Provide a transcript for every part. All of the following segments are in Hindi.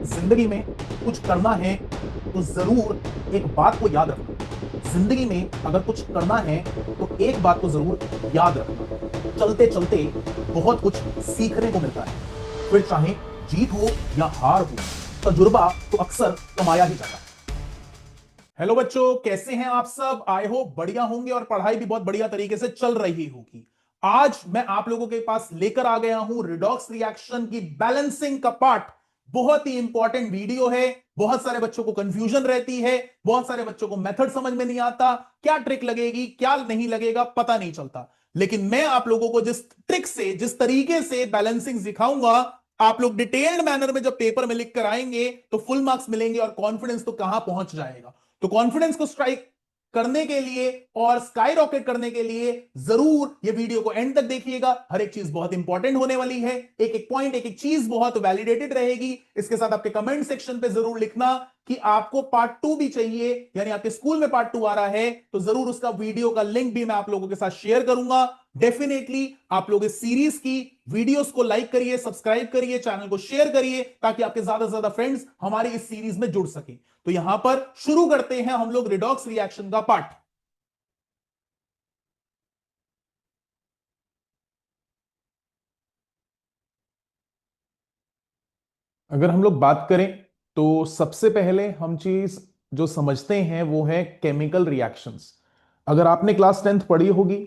जिंदगी में कुछ करना है तो जरूर एक बात को याद रखना। जिंदगी में अगर कुछ करना है तो एक बात को जरूर याद रखना, चलते चलते बहुत कुछ सीखने को मिलता है। फिर चाहे जीत हो या हार हो, तजुर्बा तो अक्सर कमाया ही जाता है। हेलो बच्चों, कैसे हैं आप सब? आई होप बढ़िया होंगे और पढ़ाई भी बहुत बढ़िया तरीके से चल रही होगी। आज मैं आप लोगों के पास लेकर आ गया हूं रिडॉक्स रिएक्शन की बैलेंसिंग का पार्ट। बहुत ही इंपॉर्टेंट वीडियो है। बहुत सारे बच्चों को कंफ्यूजन रहती है, बहुत सारे बच्चों को मेथड समझ में नहीं आता, क्या ट्रिक लगेगी क्या नहीं लगेगा पता नहीं चलता। लेकिन मैं आप लोगों को जिस ट्रिक से, जिस तरीके से बैलेंसिंग सिखाऊंगा, आप लोग डिटेल्ड मैनर में जब पेपर में लिख कर आएंगे तो फुल मार्क्स मिलेंगे और कॉन्फिडेंस तो कहां पहुंच जाएगा। तो कॉन्फिडेंस को स्ट्राइक करने के लिए और स्काई रॉकेट करने के लिए जरूर ये वीडियो को एंड तक देखिएगा। हर एक चीज बहुत इंपॉर्टेंट होने वाली है, एक एक पॉइंट, एक एक चीज बहुत वैलिडेटेड रहेगी। इसके साथ आपके कमेंट सेक्शन पे जरूर लिखना कि आपको पार्ट 2 भी चाहिए, यानी आपके स्कूल में पार्ट 2 आ रहा है तो जरूर उसका वीडियो का लिंक भी मैं आप लोगों के साथ शेयर करूंगा। डेफिनेटली आप लोग इस सीरीज की वीडियोस को लाइक करिए, सब्सक्राइब करिए, चैनल को शेयर करिए ताकि आपके ज्यादा से ज्यादा फ्रेंड्स हमारी इस सीरीज में जुड़ सके। तो यहां पर शुरू करते हैं हम लोग रिडॉक्स रिएक्शन का पार्ट। अगर हम लोग बात करें तो सबसे पहले हम चीज जो समझते हैं वो है केमिकल रिएक्शंस। अगर आपने क्लास 10th पढ़ी होगी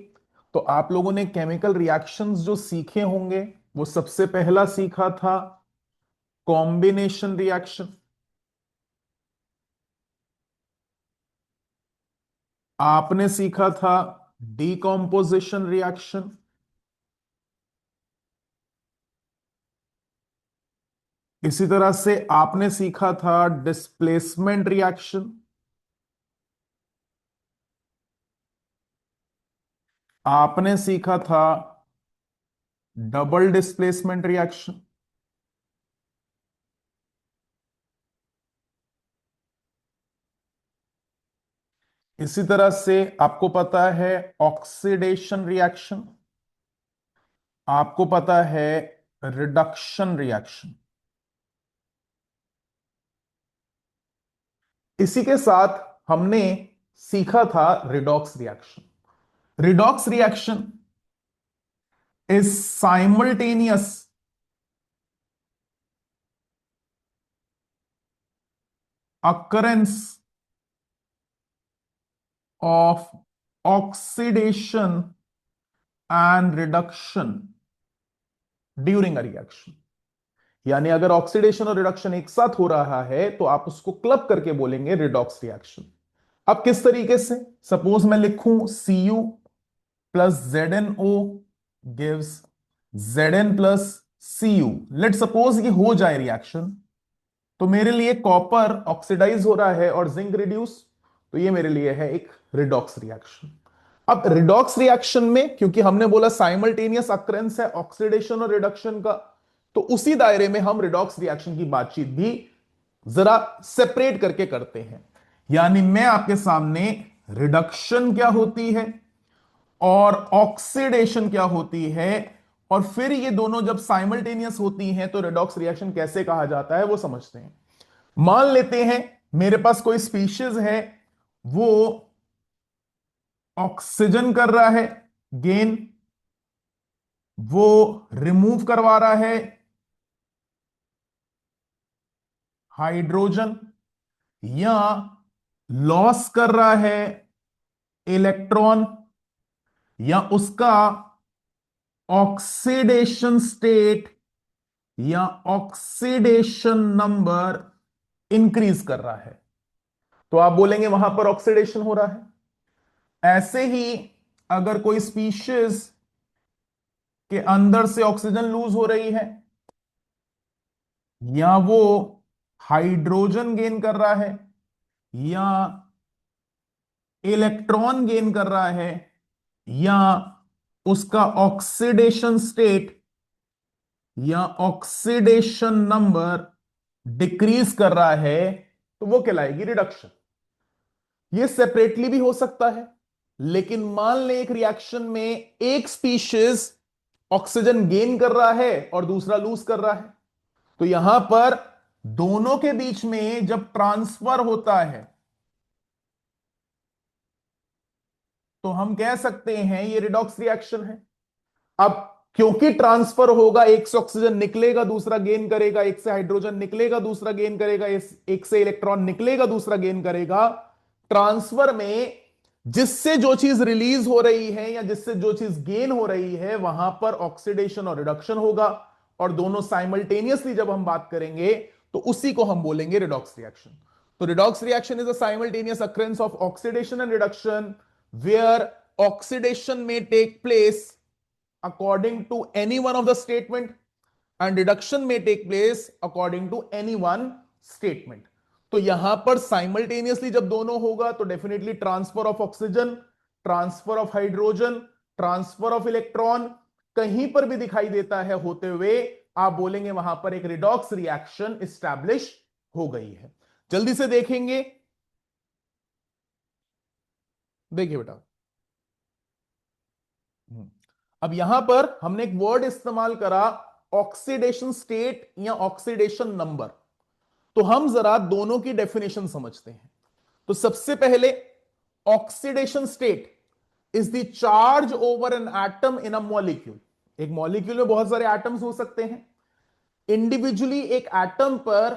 तो आप लोगों ने केमिकल रिएक्शंस जो सीखे होंगे, वो सबसे पहला सीखा था कॉम्बिनेशन रिएक्शन, आपने सीखा था डीकॉम्पोजिशन रिएक्शन, इसी तरह से आपने सीखा था डिस्प्लेसमेंट रिएक्शन, आपने सीखा था डबल डिस्प्लेसमेंट रिएक्शन, इसी तरह से आपको पता है ऑक्सीडेशन रिएक्शन, आपको पता है रिडक्शन रिएक्शन। इसी के साथ हमने सीखा था redox reaction. Redox reaction is simultaneous occurrence of oxidation and reduction during a reaction। यानी अगर ऑक्सीडेशन और रिडक्शन एक साथ हो रहा है तो आप उसको क्लब करके बोलेंगे रिडॉक्स रिएक्शन। अब किस तरीके से? सपोज मैं लिखूं Cu plus ZnO gives Zn plus Cu। Let suppose ये हो जाए रिएक्शन, तो मेरे लिए कॉपर ऑक्सीडाइज हो रहा है और जिंक रिड्यूस, तो ये मेरे लिए है एक रिडॉक्स रिएक्शन। अब रिडॉक्स रिएक्शन में क्योंकि हमने बोला साइमल्टेनियस अक्रेंस है ऑक्सीडेशन और रिडक्शन का, तो उसी दायरे में हम रिडॉक्स रिएक्शन की बातचीत भी जरा सेपरेट करके करते हैं। यानी मैं आपके सामने रिडक्शन क्या होती है और ऑक्सीडेशन क्या होती है, और फिर ये दोनों जब साइमल्टेनियस होती हैं तो रिडॉक्स रिएक्शन कैसे कहा जाता है वो समझते हैं। मान लेते हैं मेरे पास कोई स्पीशीज है, वो ऑक्सीजन कर रहा है गेन, वो रिमूव करवा रहा है हाइड्रोजन, या लॉस कर रहा है इलेक्ट्रॉन, या उसका ऑक्सीडेशन स्टेट या ऑक्सीडेशन नंबर इंक्रीज कर रहा है, तो आप बोलेंगे वहां पर ऑक्सीडेशन हो रहा है। ऐसे ही अगर कोई स्पीशीज के अंदर से ऑक्सीजन लूज हो रही है, या वो हाइड्रोजन गेन कर रहा है, या इलेक्ट्रॉन गेन कर रहा है, या उसका ऑक्सीडेशन स्टेट या ऑक्सीडेशन नंबर डिक्रीज कर रहा है, तो वो कहलाएगी रिडक्शन। ये सेपरेटली भी हो सकता है, लेकिन मान लें एक रिएक्शन में एक स्पीशीज ऑक्सीजन गेन कर रहा है और दूसरा लूज कर रहा है, तो यहां पर दोनों के बीच में जब ट्रांसफर होता है तो हम कह सकते हैं ये रिडॉक्स रिएक्शन है। अब क्योंकि ट्रांसफर होगा, एक से ऑक्सीजन निकलेगा दूसरा गेन करेगा, एक से हाइड्रोजन निकलेगा दूसरा गेन करेगा, एक से इलेक्ट्रॉन निकलेगा दूसरा गेन करेगा। ट्रांसफर में जिससे जो चीज रिलीज हो रही है या जिससे जो चीज गेन हो रही है वहां पर ऑक्सीडेशन और रिडक्शन होगा, और दोनों साइमल्टेनियसली जब हम बात करेंगे तो उसी को हम बोलेंगे रिडॉक्स रिएक्शन। तो redox reaction is a simultaneous occurrence of oxidation and reduction where oxidation में take place according to any one of the statement and reduction may take place according to any one statement। तो यहां पर साइमल्टेनियसली जब दोनों होगा तो definitely transfer of oxygen, transfer of hydrogen, transfer of electron कहीं पर भी दिखाई देता है होते हुए, आप बोलेंगे वहां पर एक रिडॉक्स रिएक्शन एस्टैब्लिश हो गई है। जल्दी से देखेंगे, देखिए बेटा। अब यहां पर हमने एक वर्ड इस्तेमाल करा, ऑक्सीडेशन स्टेट या ऑक्सीडेशन नंबर। तो हम जरा दोनों की डेफिनेशन समझते हैं। तो सबसे पहले oxidation state is the charge over an atom in a molecule. एक मॉलिक्यूल में बहुत सारे एटम्स हो सकते हैं। इंडिविजुअली एक एटम पर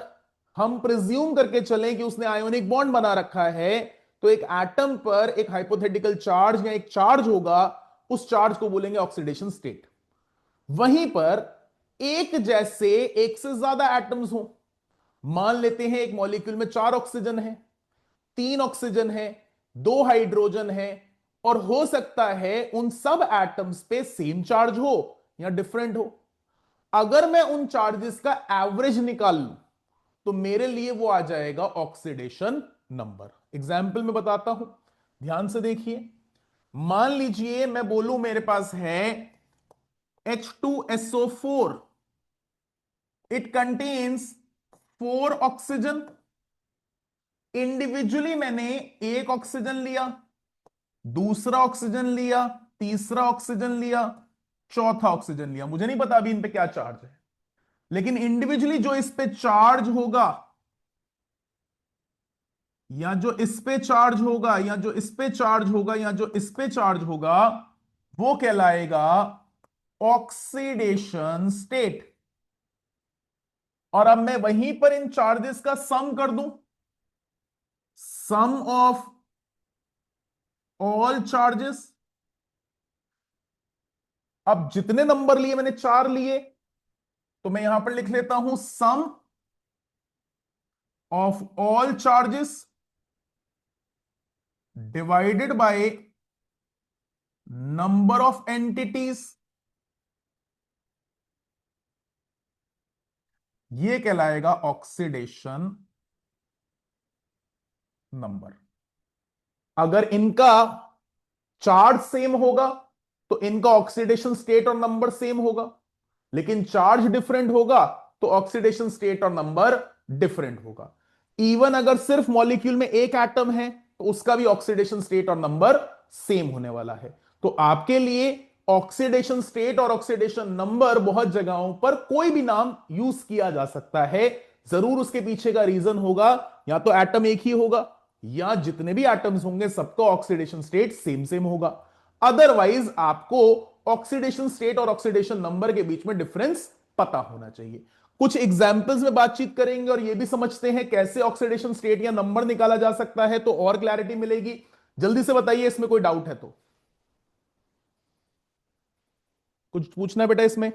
हम प्रिज्यूम करके चलें कि उसने आयोनिक बॉन्ड बना रखा है, तो एक एटम पर एक हाइपोथेटिकल चार्ज या एक चार्ज होगा, उस चार्ज को बोलेंगे ऑक्सीडेशन स्टेट। वहीं पर एक जैसे एक से ज्यादा एटम्स हो, मान लेते हैं एक मॉलिक्यूल में 4 ऑक्सीजन है, 3 ऑक्सीजन है, 2 हाइड्रोजन है, और हो सकता है उन सब एटम्स पे सेम चार्ज हो या डिफरेंट हो। अगर मैं उन चार्जेस का एवरेज निकाल लूं तो मेरे लिए वो आ जाएगा ऑक्सीडेशन नंबर। एग्जाम्पल में बताता हूं, ध्यान से देखिए। मान लीजिए मैं बोलूं मेरे पास है H2SO4, it contains 4 oxygen. Individually मैंने एक ऑक्सीजन लिया, दूसरा ऑक्सीजन लिया, तीसरा ऑक्सीजन लिया, चौथा ऑक्सीजन लिया। मुझे नहीं पता अभी इन पे क्या चार्ज है, लेकिन इंडिविजुअली जो इस पे चार्ज होगा या जो इस पे चार्ज होगा या जो इस पे चार्ज होगा या जो इस पे चार्ज होगा वो कहलाएगा ऑक्सीडेशन स्टेट। और अब मैं वहीं पर इन चार्जेस का सम कर दूं, सम ऑफ ऑल चार्जेस। अब जितने नंबर लिए मैंने 4 लिए, तो मैं यहां पर लिख लेता हूं sum of all charges divided by number of entities. ये कहलाएगा ऑक्सीडेशन नंबर। अगर इनका चार्ज सेम होगा तो इनका ऑक्सीडेशन स्टेट और नंबर सेम होगा, लेकिन चार्ज डिफरेंट होगा तो ऑक्सीडेशन स्टेट और नंबर डिफरेंट होगा। इवन अगर सिर्फ मॉलिक्यूल में एक एटम है तो उसका भी ऑक्सीडेशन स्टेट और नंबर सेम होने वाला है। तो आपके लिए ऑक्सीडेशन स्टेट और ऑक्सीडेशन नंबर बहुत जगहों पर कोई भी नाम यूज किया जा सकता है। जरूर उसके पीछे का रीजन होगा, या तो एटम एक ही होगा या जितने भी एटम्स होंगे सबका ऑक्सीडेशन स्टेट सेम सेम होगा। अदरवाइज आपको ऑक्सीडेशन स्टेट और ऑक्सीडेशन नंबर के बीच में डिफरेंस पता होना चाहिए। कुछ एग्जाम्पल्स में बातचीत करेंगे और यह भी समझते हैं कैसे ऑक्सीडेशन स्टेट या नंबर निकाला जा सकता है, तो और क्लैरिटी मिलेगी। जल्दी से बताइए इसमें कोई डाउट है तो। कुछ पूछना है बेटा इसमें?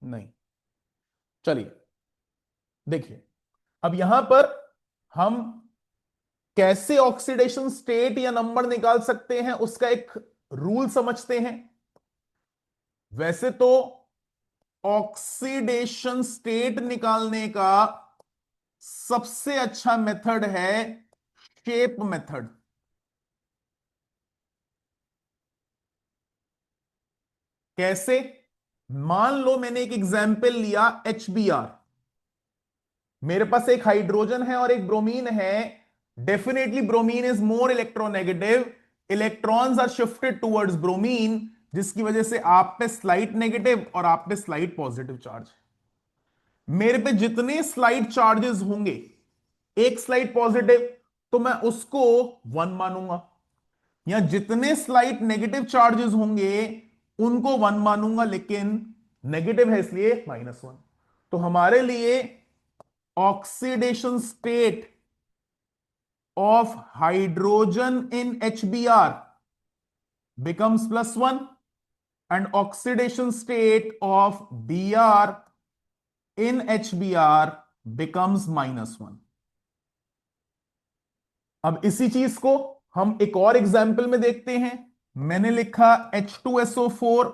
नहीं। चलिए देखिए, अब यहां पर हम कैसे ऑक्सीडेशन स्टेट या नंबर निकाल सकते हैं उसका एक रूल समझते हैं। वैसे तो ऑक्सीडेशन स्टेट निकालने का सबसे अच्छा मेथड है शेप मेथड। कैसे? मान लो मैंने एक एग्जाम्पल लिया HBr, मेरे पास एक हाइड्रोजन है और एक ब्रोमीन है। Definitely bromine is more electronegative, electrons are shifted towards bromine, जिसकी वजह से आप पे स्लाइट नेगेटिव और आप पे स्लाइट पॉजिटिव चार्ज। मेरे पे जितने स्लाइट चार्जेस होंगे, एक स्लाइट पॉजिटिव, तो मैं उसको 1 मानूंगा, या जितने स्लाइट नेगेटिव चार्जेस होंगे उनको 1 मानूंगा, लेकिन नेगेटिव है इसलिए -1। तो हमारे लिए oxidation state of hydrogen in HBr becomes +1 and oxidation state of Br in HBr becomes -1। अब इसी चीज को हम एक और एग्जाम्पल में देखते हैं। मैंने लिखा H2SO4,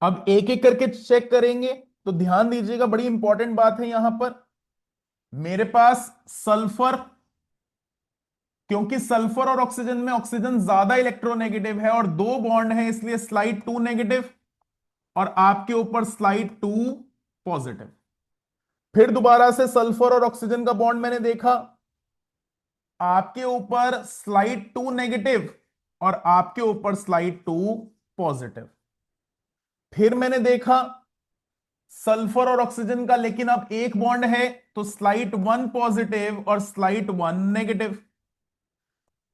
अब एक एक करके चेक करेंगे। तो ध्यान दीजिएगा, बड़ी इंपॉर्टेंट बात है यहां पर। मेरे पास सल्फर, क्योंकि सल्फर और ऑक्सीजन में ऑक्सीजन ज्यादा इलेक्ट्रोनेगेटिव है और दो बॉन्ड है, इसलिए स्लाइड 2 नेगेटिव और आपके ऊपर स्लाइड 2 पॉजिटिव। फिर दोबारा से सल्फर और ऑक्सीजन का बॉन्ड मैंने देखा, आपके ऊपर स्लाइड 2 नेगेटिव और आपके ऊपर स्लाइड 2 पॉजिटिव। फिर मैंने देखा सल्फर और ऑक्सीजन का, लेकिन अब एक बॉन्ड है तो स्लाइड 1 पॉजिटिव और स्लाइड 1 नेगेटिव।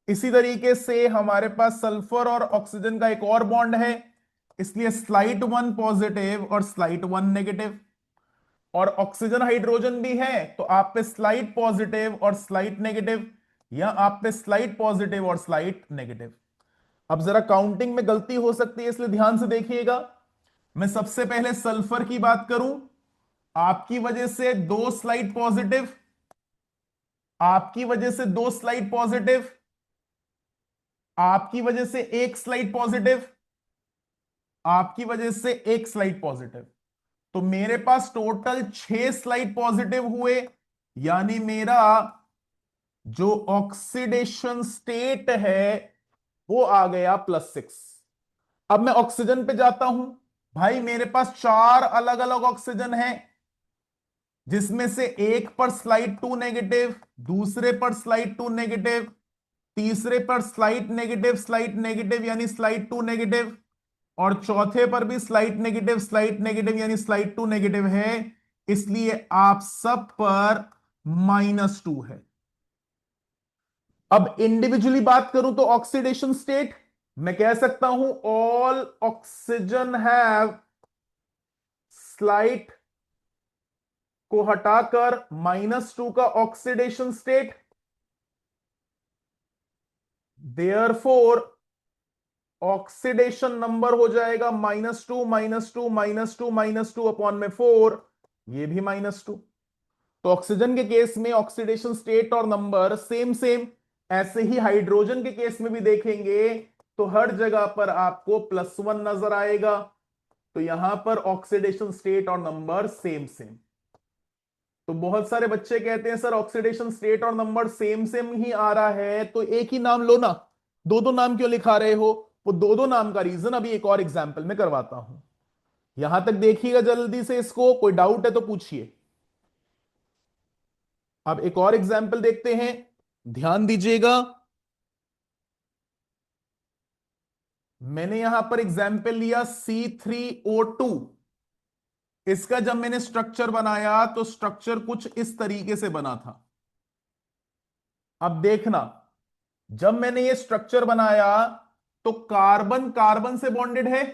इसी तरीके से हमारे पास सल्फर और ऑक्सीजन का एक और बॉन्ड है, इसलिए स्लाइड 1 पॉजिटिव और स्लाइड 1 नेगेटिव। और ऑक्सीजन हाइड्रोजन भी है, तो आप पे स्लाइड पॉजिटिव और स्लाइड नेगेटिव, या आप पे स्लाइड पॉजिटिव और स्लाइड नेगेटिव। अब जरा काउंटिंग में गलती हो सकती है, इसलिए ध्यान से देखिएगा। मैं सबसे पहले सल्फर की बात करूं, आपकी वजह से 2 स्लाइड पॉजिटिव, आपकी वजह से 2 स्लाइड पॉजिटिव, आपकी वजह से 1 स्लाइड पॉजिटिव, आपकी वजह से 1 स्लाइड पॉजिटिव। तो मेरे पास टोटल 6 स्लाइड पॉजिटिव हुए, यानी मेरा जो ऑक्सीडेशन स्टेट है वो आ गया +6। अब मैं ऑक्सीजन पे जाता हूं। भाई मेरे पास 4 अलग अलग ऑक्सीजन है, जिसमें से एक पर स्लाइड 2 नेगेटिव, दूसरे पर स्लाइड 2 नेगेटिव, तीसरे पर स्लाइड नेगेटिव यानी स्लाइड 2 नेगेटिव, और चौथे पर भी स्लाइड नेगेटिव यानी स्लाइड 2 नेगेटिव है। इसलिए आप सब पर -2 है। अब इंडिविजुअली बात करूं तो ऑक्सीडेशन स्टेट मैं कह सकता हूं ऑल ऑक्सीजन हैव स्लाइड को हटाकर -2 का oxidation state, therefore oxidation number हो जाएगा -2 -2 -2 -2 अपॉन में 4, ये भी -2। तो ऑक्सीजन के केस में ऑक्सीडेशन स्टेट और नंबर सेम सेम। ऐसे ही हाइड्रोजन के केस में भी देखेंगे तो हर जगह पर आपको +1 नजर आएगा। तो यहां पर ऑक्सीडेशन स्टेट और नंबर सेम सेम। तो बहुत सारे बच्चे कहते हैं सर ऑक्सीडेशन स्टेट और नंबर सेम सेम ही आ रहा है तो एक ही नाम लो ना, दो दो नाम क्यों लिखा रहे हो। वो दो दो नाम का रीजन अभी एक और एग्जाम्पल में करवाता हूं। यहां तक देखिएगा जल्दी से, इसको कोई डाउट है तो पूछिए। अब एक और एग्जाम्पल देखते हैं, ध्यान दीजिएगा। मैंने यहां पर एग्जाम्पल लिया C3O2। इसका जब मैंने स्ट्रक्चर बनाया तो स्ट्रक्चर कुछ इस तरीके से बना था। अब देखना, जब मैंने ये स्ट्रक्चर बनाया तो कार्बन कार्बन से बॉन्डेड है।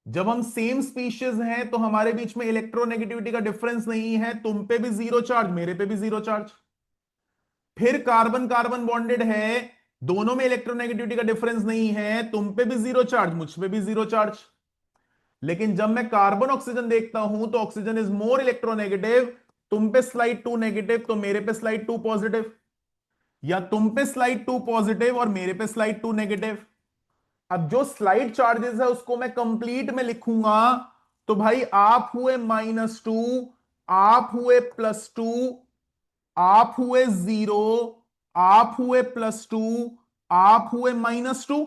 जब हम सेम स्पीशीज हैं तो हमारे बीच में इलेक्ट्रोनेगेटिविटी का डिफरेंस नहीं है, तुम पे भी 0 चार्ज, मेरे पे भी 0 चार्ज। फिर कार्बन कार्बन बॉन्डेड है, दोनों में इलेक्ट्रोनेगेटिविटी का डिफरेंस नहीं है, तुम पे भी 0 चार्ज, मुझ पे भी 0 चार्ज। लेकिन जब मैं कार्बन ऑक्सीजन देखता हूं तो ऑक्सीजन इज मोर इलेक्ट्रोनेगेटिव, तुम पे स्लाइड 2 नेगेटिव तो मेरे पे स्लाइड 2 पॉजिटिव, या तुम पे स्लाइड 2 पॉजिटिव और मेरे पे स्लाइड 2 नेगेटिव। अब जो स्लाइड चार्जेस है उसको मैं कंप्लीट में लिखूंगा। तो भाई आप हुए -2, आप हुए +2, आप हुए 0, आप हुए +2, आप हुए -2।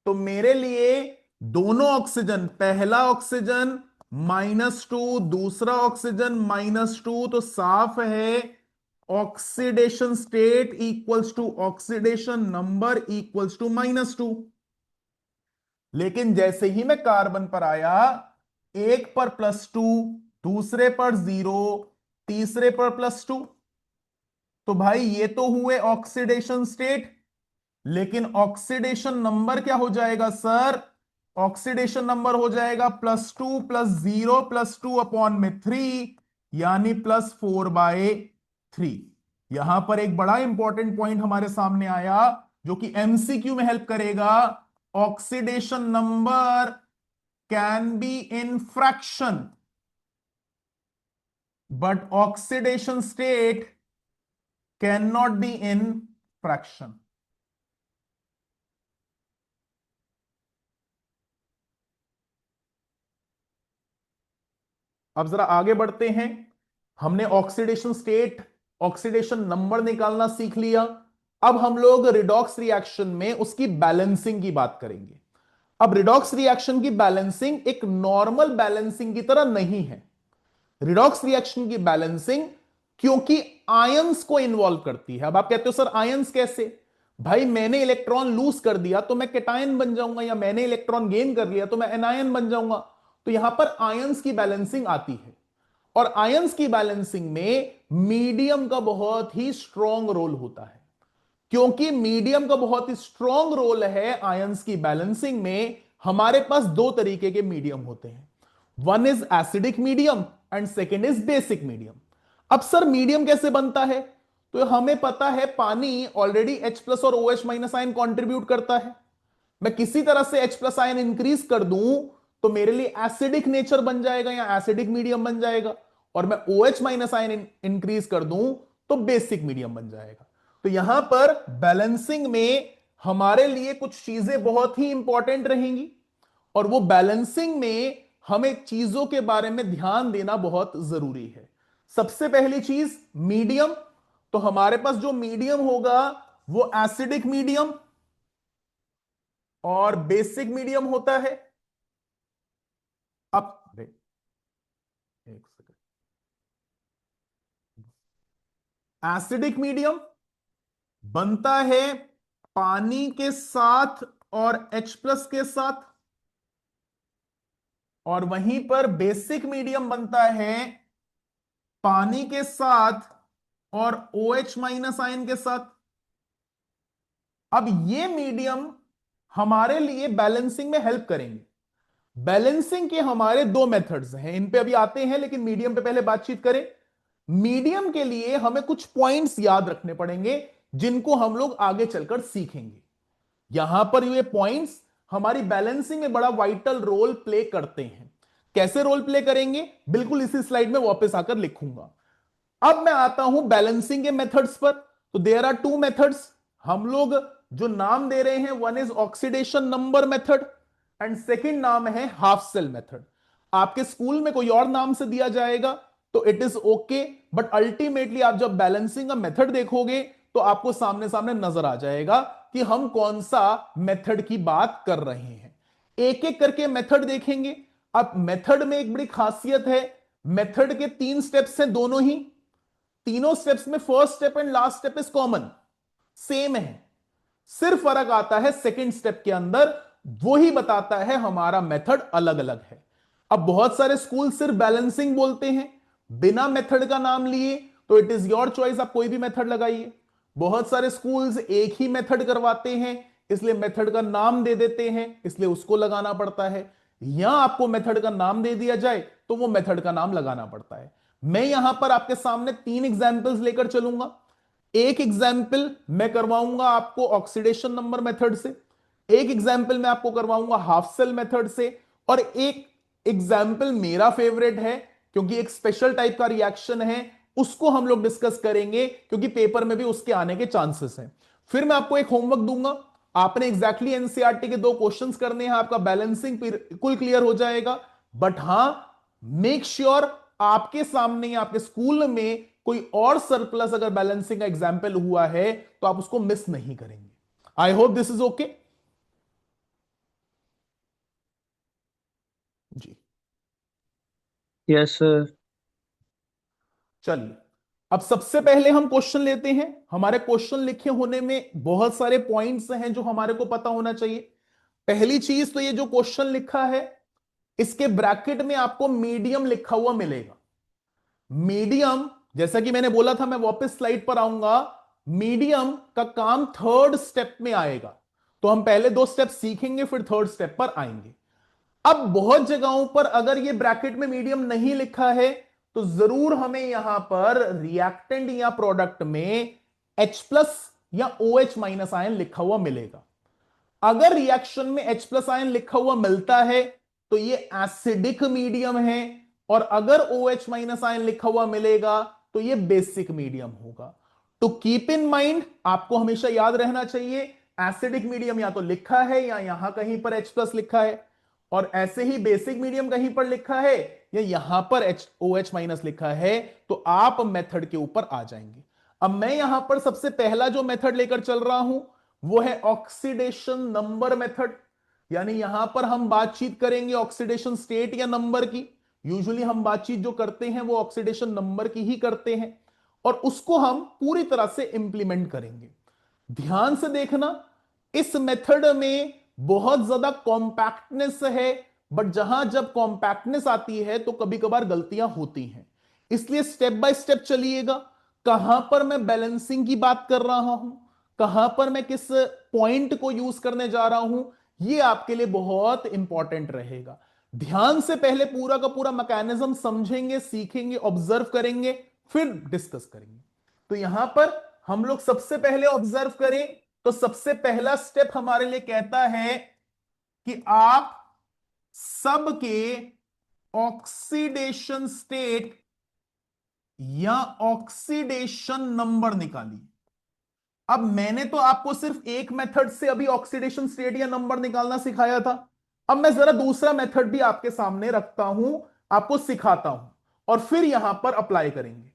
तो मेरे लिए दोनों ऑक्सीजन, पहला ऑक्सीजन -2, दूसरा ऑक्सीजन -2, तो साफ है oxidation state equals to oxidation number equals to -2। लेकिन जैसे ही मैं कार्बन पर आया, एक पर +2, दूसरे पर 0, तीसरे पर +2, तो भाई ये तो हुए ऑक्सीडेशन स्टेट। लेकिन ऑक्सीडेशन नंबर क्या हो जाएगा सर? ऑक्सीडेशन नंबर हो जाएगा +2 + 0 +2 अपॉन में 3, यानी +4/3। यहां पर एक बड़ा इंपॉर्टेंट पॉइंट हमारे सामने आया जो कि एमसीक्यू में हेल्प करेगा। Oxidation number can be in fraction, but oxidation state can not be in fraction. अब जरा आगे बढ़ते हैं। हमने ऑक्सीडेशन स्टेट, ऑक्सीडेशन नंबर निकालना सीख लिया। अब हम लोग रिडॉक्स रिएक्शन में उसकी बैलेंसिंग की बात करेंगे। अब रिडॉक्स रिएक्शन की बैलेंसिंग एक नॉर्मल बैलेंसिंग की तरह नहीं है। रिडॉक्स रिएक्शन की बैलेंसिंग क्योंकि आयंस को इन्वॉल्व करती है। अब आप कहते हो सर आयंस कैसे? भाई मैंने इलेक्ट्रॉन लूज कर दिया तो मैं केटायन बन जाऊंगा, या मैंने इलेक्ट्रॉन गेन कर लिया तो मैं एनायन बन जाऊंगा। तो यहां पर आयंस की बैलेंसिंग आती है, और आयंस की बैलेंसिंग में मीडियम का बहुत ही स्ट्रॉन्ग रोल होता है। क्योंकि मीडियम का बहुत ही स्ट्रॉन्ग रोल है आयंस की बैलेंसिंग में, हमारे पास दो तरीके के मीडियम होते हैं। One is acidic medium and second is basic medium. अब सर मीडियम कैसे बनता है? तो हमें पता है पानी ऑलरेडी H+ और OH- आयन कंट्रीब्यूट करता है। मैं किसी तरह से H+ आयन इंक्रीज कर दूं तो मेरे लिए एसिडिक नेचर बन जाएगा या एसिडिक मीडियम बन जाएगा, और मैं OH- आयन इंक्रीज कर दूं तो बेसिक मीडियम बन जाएगा। तो यहां पर बैलेंसिंग में हमारे लिए कुछ चीजें बहुत ही इंपॉर्टेंट रहेंगी, और वो बैलेंसिंग में हमें चीजों के बारे में ध्यान देना बहुत जरूरी है। सबसे पहली चीज मीडियम। तो हमारे पास जो मीडियम होगा वो एसिडिक मीडियम और बेसिक मीडियम होता है। अब एक सेकंड, एसिडिक मीडियम बनता है पानी के साथ और H+ के साथ, और वहीं पर बेसिक मीडियम बनता है पानी के साथ और OH- आयन के साथ। अब ये मीडियम हमारे लिए बैलेंसिंग में हेल्प करेंगे। बैलेंसिंग के हमारे दो मेथड्स हैं, इन पे अभी आते हैं, लेकिन मीडियम पे पहले बातचीत करें। मीडियम के लिए हमें कुछ पॉइंट्स याद रखने पड़ेंगे जिनको हम लोग आगे चलकर सीखेंगे। यहां पर ये पॉइंट्स हमारी बैलेंसिंग में बड़ा वाइटल रोल प्ले करते हैं। कैसे रोल प्ले करेंगे, बिल्कुल इसी स्लाइड में वापस आकर लिखूंगा। अब मैं आता हूं बैलेंसिंग के मेथड्स पर। तो देयर आर टू मेथड्स। हम लोग जो नाम दे रहे हैं, one is oxidation number method and second नाम है हाफ सेल मेथड। आपके स्कूल में कोई और नाम से दिया जाएगा तो it is okay, but ultimately आप जब बैलेंसिंग का मेथड देखोगे तो आपको सामने सामने नजर आ जाएगा कि हम कौन सा मेथड की बात कर रहे हैं। एक एक करके मेथड देखेंगे। अब मेथड में एक बड़ी खासियत है, मेथड के 3 स्टेप्स हैं, दोनों ही तीनों स्टेप्स में first step and last step is common, same है। सिर्फ फर्क आता है सेकंड स्टेप के अंदर, वो ही बताता है हमारा मेथड अलग अलग है। अब बहुत सारे स्कूल सिर्फ बैलेंसिंग बोलते हैं बिना मेथड का नाम लिए, तो इट इज योर चॉइस, आप कोई भी मेथड लगाइए। बहुत सारे स्कूल्स एक ही मेथड करवाते हैं, इसलिए मेथड का नाम दे देते हैं, इसलिए उसको लगाना पड़ता है। या आपको मेथड का नाम दे दिया जाए तो वो मेथड का नाम लगाना पड़ता है। मैं यहां पर आपके सामने 3 एग्जाम्पल्स लेकर चलूंगा। एक एग्जाम्पल मैं करवाऊंगा आपको ऑक्सीडेशन नंबर मेथड से, एक एग्जाम्पल मैं आपको करवाऊंगा हाफ सेल मेथड से, और एक एग्जाम्पल मेरा फेवरेट है क्योंकि एक स्पेशल टाइप का रिएक्शन है, उसको हम लोग डिस्कस करेंगे क्योंकि पेपर में भी उसके आने के चांसेस हैं। फिर मैं आपको एक होमवर्क दूंगा, आपने एग्जैक्टली एनसीईआरटी के 2 क्वेश्चंस करने हैं, आपका बैलेंसिंग बिल्कुल क्लियर हो जाएगा। बट हां, मेक श्योर आपके सामने या आपके स्कूल में कोई और सरप्लस अगर बैलेंसिंग का एग्जाम्पल हुआ है तो आप उसको मिस नहीं करेंगे। I hope this is okay जी। Yes sir. चलिए, अब सबसे पहले हम क्वेश्चन लेते हैं। हमारे क्वेश्चन लिखे होने में बहुत सारे पॉइंट्स हैं जो हमारे को पता होना चाहिए। पहली चीज तो ये जो क्वेश्चन लिखा है, इसके ब्रैकेट में आपको मीडियम लिखा हुआ मिलेगा। मीडियम, जैसा कि मैंने बोला था, मैं वापस स्लाइड पर आऊंगा, मीडियम का काम थर्ड स्टेप में आएगा। तो हम पहले दो स्टेप सीखेंगे, फिर थर्ड स्टेप पर आएंगे। अब बहुत जगहों पर अगर ये ब्रैकेट में मीडियम नहीं लिखा है, तो जरूर हमें यहां पर रिएक्टेंट या प्रोडक्ट में H प्लस या OH माइनस आयन लिखा हुआ मिलेगा। अगर रिएक्शन में H प्लस आयन लिखा हुआ मिलता है तो ये एसिडिक मीडियम है, और अगर OH माइनस आयन लिखा हुआ मिलेगा तो ये बेसिक मीडियम होगा। तो कीप इन माइंड, आपको हमेशा याद रहना चाहिए, एसिडिक मीडियम या तो लिखा है या यहां कहीं पर H प्लस लिखा है, और ऐसे ही बेसिक मीडियम कहीं पर लिखा है या यहां पर OH माइनस लिखा है, तो आप मेथड के ऊपर आ जाएंगे। अब मैं यहां पर सबसे पहला जो मेथड लेकर चल रहा हूं वो है ऑक्सीडेशन नंबर मेथड। यानी यहां पर हम बातचीत करेंगे ऑक्सीडेशन स्टेट या नंबर की। यूजुअली हम बातचीत जो करते हैं वो ऑक्सीडेशन नंबर की ही करते हैं, और उसको हम पूरी तरह से इंप्लीमेंट करेंगे। ध्यान से देखना, इस मेथड में बहुत ज्यादा कॉम्पैक्टनेस है, बट जहां जब कॉम्पैक्टनेस आती है तो कभी कभार गलतियां होती हैं। इसलिए स्टेप बाय स्टेप चलिएगा। कहां पर मैं बैलेंसिंग की बात कर रहा हूं, कहां पर मैं किस पॉइंट को यूज करने जा रहा हूं, यह आपके लिए बहुत इंपॉर्टेंट रहेगा। ध्यान से पहले पूरा का पूरा मैकेनिज्म समझेंगे, सीखेंगे, ऑब्जर्व करेंगे, फिर डिस्कस करेंगे। तो यहां पर हम लोग सबसे पहले ऑब्जर्व करें तो सबसे पहला स्टेप हमारे लिए कहता है कि आप सबके ऑक्सीडेशन स्टेट या ऑक्सीडेशन नंबर निकालिए। अब मैंने तो आपको सिर्फ एक मेथड से अभी ऑक्सीडेशन स्टेट या नंबर निकालना सिखाया था। अब मैं जरा दूसरा मेथड भी आपके सामने रखता हूं, आपको सिखाता हूं, और फिर यहां पर अप्लाई करेंगे।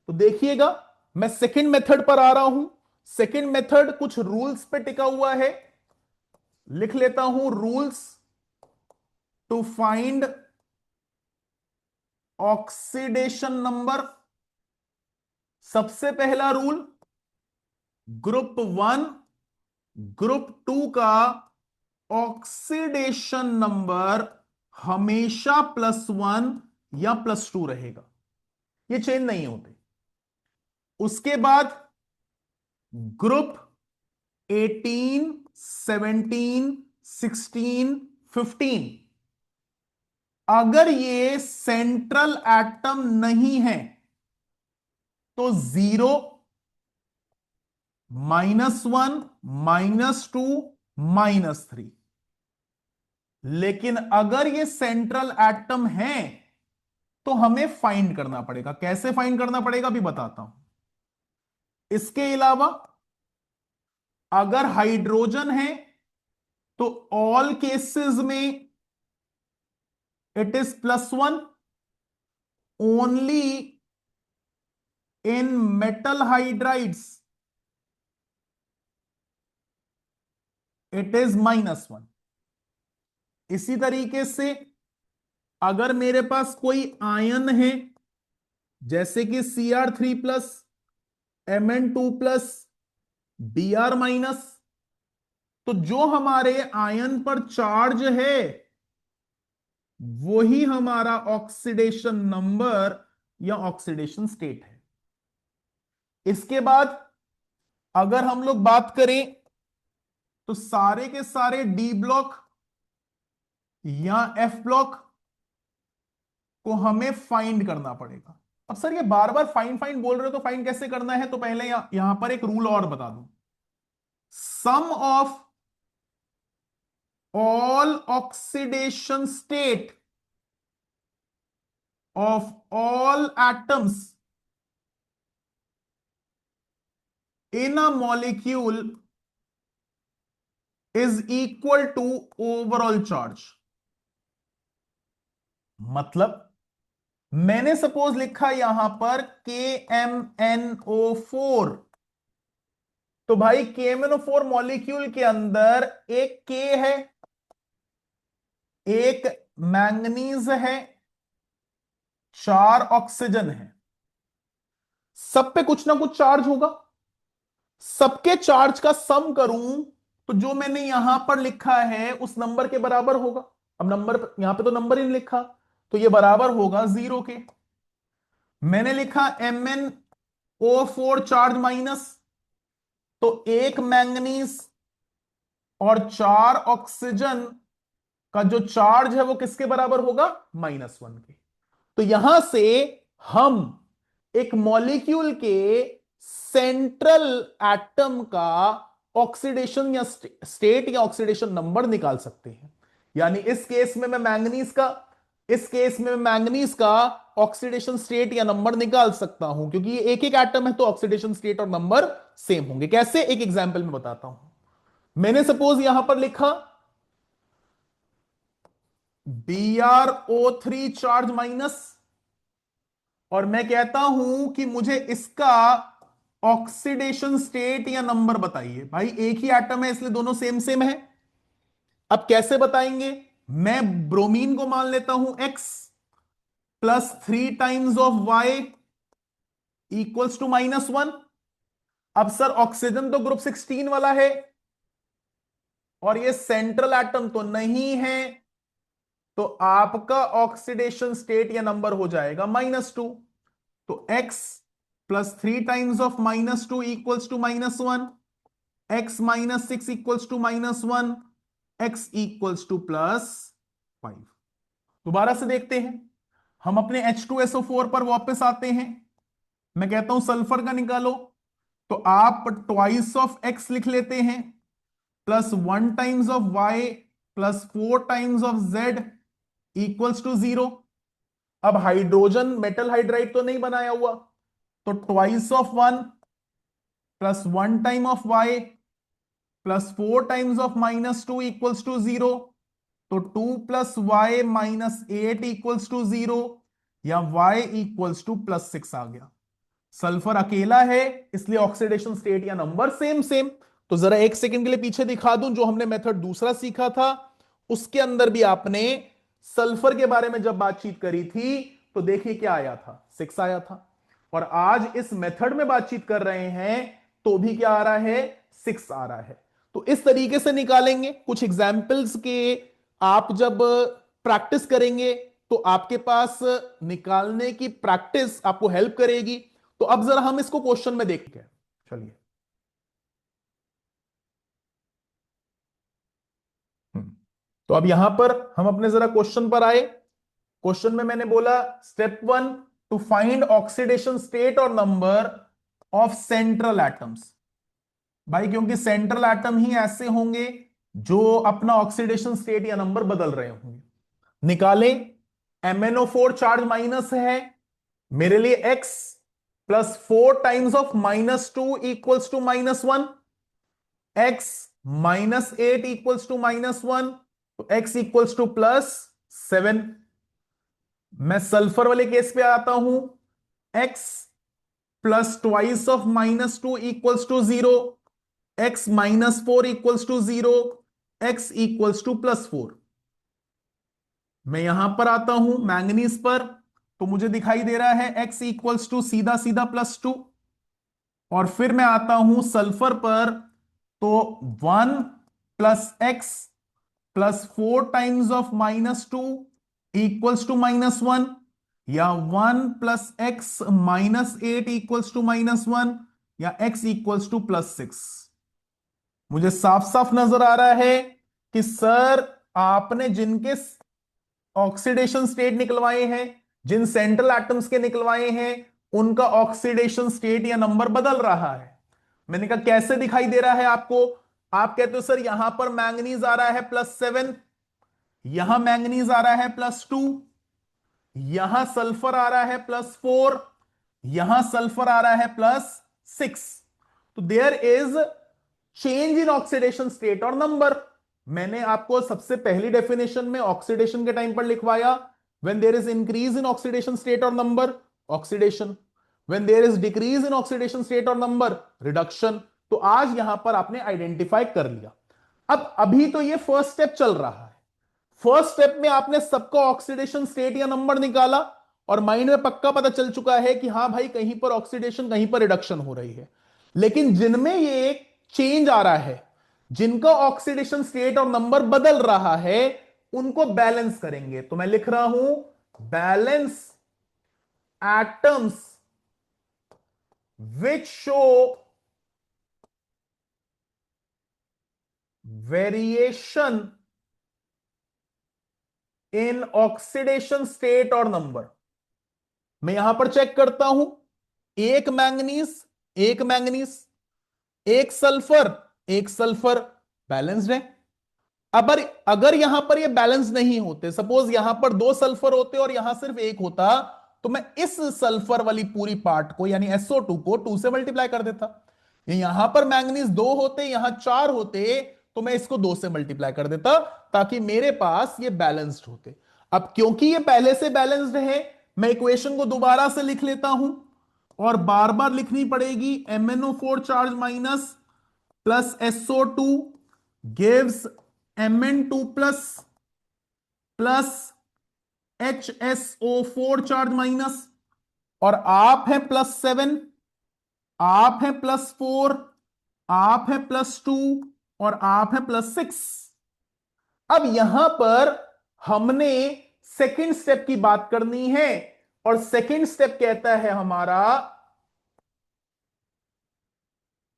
तो देखिएगा, मैं सेकंड मेथड पर आ रहा हूं। सेकंड मेथड कुछ रूल्स पे टिका हुआ है। लिख लेता हूं, rules to find oxidation number. सबसे पहला rule, group one group two का ऑक्सीडेशन नंबर हमेशा +1 या +2 रहेगा, ये चेंज नहीं होते। उसके बाद ग्रुप 18, 17, 16, 15, अगर ये सेंट्रल एटम नहीं है तो 0, -1, -2, -3। लेकिन अगर ये सेंट्रल एटम है तो हमें फाइंड करना पड़ेगा। कैसे फाइंड करना पड़ेगा भी बताता हूं। इसके अलावा अगर हाइड्रोजन है तो ऑल केसेस में it is +1, only in metal hydrides it is -1। इसी तरीके से अगर मेरे पास कोई आयन है जैसे कि Cr3+, Mn2+, Br-, तो जो हमारे आयन पर चार्ज है वही हमारा ऑक्सीडेशन नंबर या ऑक्सीडेशन स्टेट है। इसके बाद अगर हम लोग बात करें तो सारे के सारे डी ब्लॉक या एफ ब्लॉक को हमें फाइंड करना पड़ेगा। अब सर ये बार बार फाइंड फाइंड बोल रहे हो, तो फाइंड कैसे करना है? तो पहले यहां पर एक रूल और बता दूं। Sum of all oxidation state of all atoms in a molecule is equal to overall charge। मतलब मैंने सपोज लिखा यहां पर KMnO4, तो भाई KMnO4 मॉलिक्यूल के अंदर एक K है, एक मैंगनीज है, 4 ऑक्सीजन है। सब पे कुछ ना कुछ चार्ज होगा, सबके चार्ज का सम करूं तो जो मैंने यहां पर लिखा है उस नंबर के बराबर होगा। अब नंबर यहां पे तो नंबर ही नहीं लिखा, तो ये बराबर होगा 0 के। मैंने लिखा MnO4 चार्ज माइनस, तो एक मैंगनीज और 4 ऑक्सीजन का जो चार्ज है वो किसके बराबर होगा, -1 के। तो यहां से हम एक मॉलिक्यूल के सेंट्रल एटम का ऑक्सीडेशन या स्टेट या ऑक्सीडेशन नंबर निकाल सकते हैं। यानी इस केस में मैं मैंगनीज का, इस केस में मैं मैंगनीज का ऑक्सीडेशन स्टेट या नंबर निकाल सकता हूं, क्योंकि ये एक एक एटम है तो ऑक्सीडेशन स्टेट और नंबर सेम होंगे। कैसे, एक एग्जांपल में बताता हूं। मैंने सपोज यहां पर लिखा BrO3 चार्ज माइनस, और मैं कहता हूं कि मुझे इसका ऑक्सीडेशन स्टेट या नंबर बताइए। भाई एक ही एटम है इसलिए दोनों सेम सेम है। अब कैसे बताएंगे, मैं ब्रोमीन को मान लेता हूं x plus 3 times of y equals to -1। अब सर ऑक्सीजन तो ग्रुप 16 वाला है और ये सेंट्रल एटम तो नहीं है, तो आपका ऑक्सीडेशन स्टेट या नंबर हो जाएगा -2। तो x plus 3 times of -2 equals to -1, x -6 equals to -1, x equals to +5। दोबारा से देखते हैं, हम अपने H2SO4 पर वापस आते हैं। मैं कहता हूं सल्फर का निकालो, तो आप ट्वाइस ऑफ x लिख लेते हैं, +1 times of y plus 4 times of z equals to 0। अब हाइड्रोजन मेटल हाइड्राइड तो नहीं बनाया हुआ, तो twice of 1 plus 1 time of y plus 4 times of -2 equals to 0। तो 2 प्लस वाई -8 इक्वल्स टू 0, या y इक्वल्स टू +6 आ गया। सल्फर अकेला है इसलिए ऑक्सीडेशन स्टेट या नंबर सेम सेम। तो जरा एक सेकंड के लिए पीछे दिखा दूं, जो हमने मेथड दूसरा सीखा था उसके अंदर भी आपने सल्फर के बारे में जब बातचीत करी थी तो देखिए क्या आया था, 6 आया था। और आज इस मेथड में बातचीत कर रहे हैं तो भी क्या आ रहा है, 6 आ रहा है। तो इस तरीके से निकालेंगे कुछ एग्जाम्पल्स के। आप जब प्रैक्टिस करेंगे तो आपके पास निकालने की प्रैक्टिस आपको हेल्प करेगी। तो अब जरा हम इसको क्वेश्चन में देखते हैं, चलिए। तो अब यहां पर हम अपने जरा क्वेश्चन पर आए। क्वेश्चन में मैंने बोला step 1 to find oxidation state और नंबर ऑफ सेंट्रल एटम्स। भाई क्योंकि सेंट्रल एटम ही ऐसे होंगे जो अपना ऑक्सीडेशन स्टेट या नंबर बदल रहे होंगे। निकालें, MnO4 चार्ज माइनस है, मेरे लिए x plus 4 times of -2 equals to -1, x -8 equals to -1, तो x इक्वल्स टू +7। मैं सल्फर वाले केस पे आता हूं, x plus twice of -2 equals to 0, x -4 equals to 0, x equals to +4। मैं यहां पर आता हूं मैंगनीज पर, तो मुझे दिखाई दे रहा है x इक्वल्स टू सीधा सीधा +2। और फिर मैं आता हूं सल्फर पर, तो 1 plus x plus 4 times of -2 equals to -1, या 1 प्लस एक्स -8 इक्वल्स टू -1, या x इक्वल्स टू +6। मुझे साफ साफ नजर आ रहा है कि सर आपने जिनके ऑक्सीडेशन स्टेट निकलवाए हैं, जिन सेंट्रल एटम्स के निकलवाए हैं, उनका ऑक्सीडेशन स्टेट या नंबर बदल रहा है। मैंने कहा कैसे दिखाई दे रहा है आपको। आप कहते हो सर यहां पर मैंगनीज आ रहा है +7, यहां मैंगनीज आ रहा है +2, यहां सल्फर आ रहा है +4, यहां सल्फर आ रहा है +6। तो there is change in oxidation state और नंबर। मैंने आपको सबसे पहली डेफिनेशन में ऑक्सीडेशन के टाइम पर लिखवाया, when there is increase in oxidation state और number, oxidation. When there is decrease in oxidation state और नंबर, रिडक्शन। तो आज यहां पर आपने आइडेंटिफाई कर लिया। अब अभी तो ये फर्स्ट स्टेप चल रहा है। फर्स्ट स्टेप में आपने सबका ऑक्सीडेशन स्टेट या नंबर निकाला, और माइंड में पक्का पता चल चुका है कि हां भाई कहीं पर ऑक्सीडेशन कहीं पर रिडक्शन हो रही है। लेकिन जिनमें ये चेंज आ रहा है, जिनका ऑक्सीडेशन स्टेट और नंबर बदल रहा है, उनको बैलेंस करेंगे। तो मैं लिख रहा हूं balance atoms which show variation in oxidation state और नंबर। मैं यहां पर चेक करता हूं, एक मैंगनीज, एक मैंगनीज, एक सल्फर, एक सल्फर, बैलेंस्ड है। अब अगर यहां पर ये बैलेंस नहीं होते, सपोज यहां पर दो सल्फर होते और यहां सिर्फ एक होता, तो मैं इस सल्फर वाली पूरी पार्ट को यानी SO2 को 2 से मल्टीप्लाई कर देता। यहां पर मैंगनीज दो होते, यहां चार होते, तो मैं इसको 2 से मल्टीप्लाई कर देता ताकि मेरे पास ये बैलेंस्ड होते। अब क्योंकि ये पहले से बैलेंस्ड है, मैं इक्वेशन को दोबारा से लिख लेता हूं और बार बार लिखनी पड़ेगी। MnO4 charge minus plus SO2 gives Mn2 plus plus HSO4 charge minus, और आप है +7, आप है +4, आप है +2 और आप है +6। अब यहां पर हमने सेकंड स्टेप की बात करनी है, और सेकंड स्टेप कहता है हमारा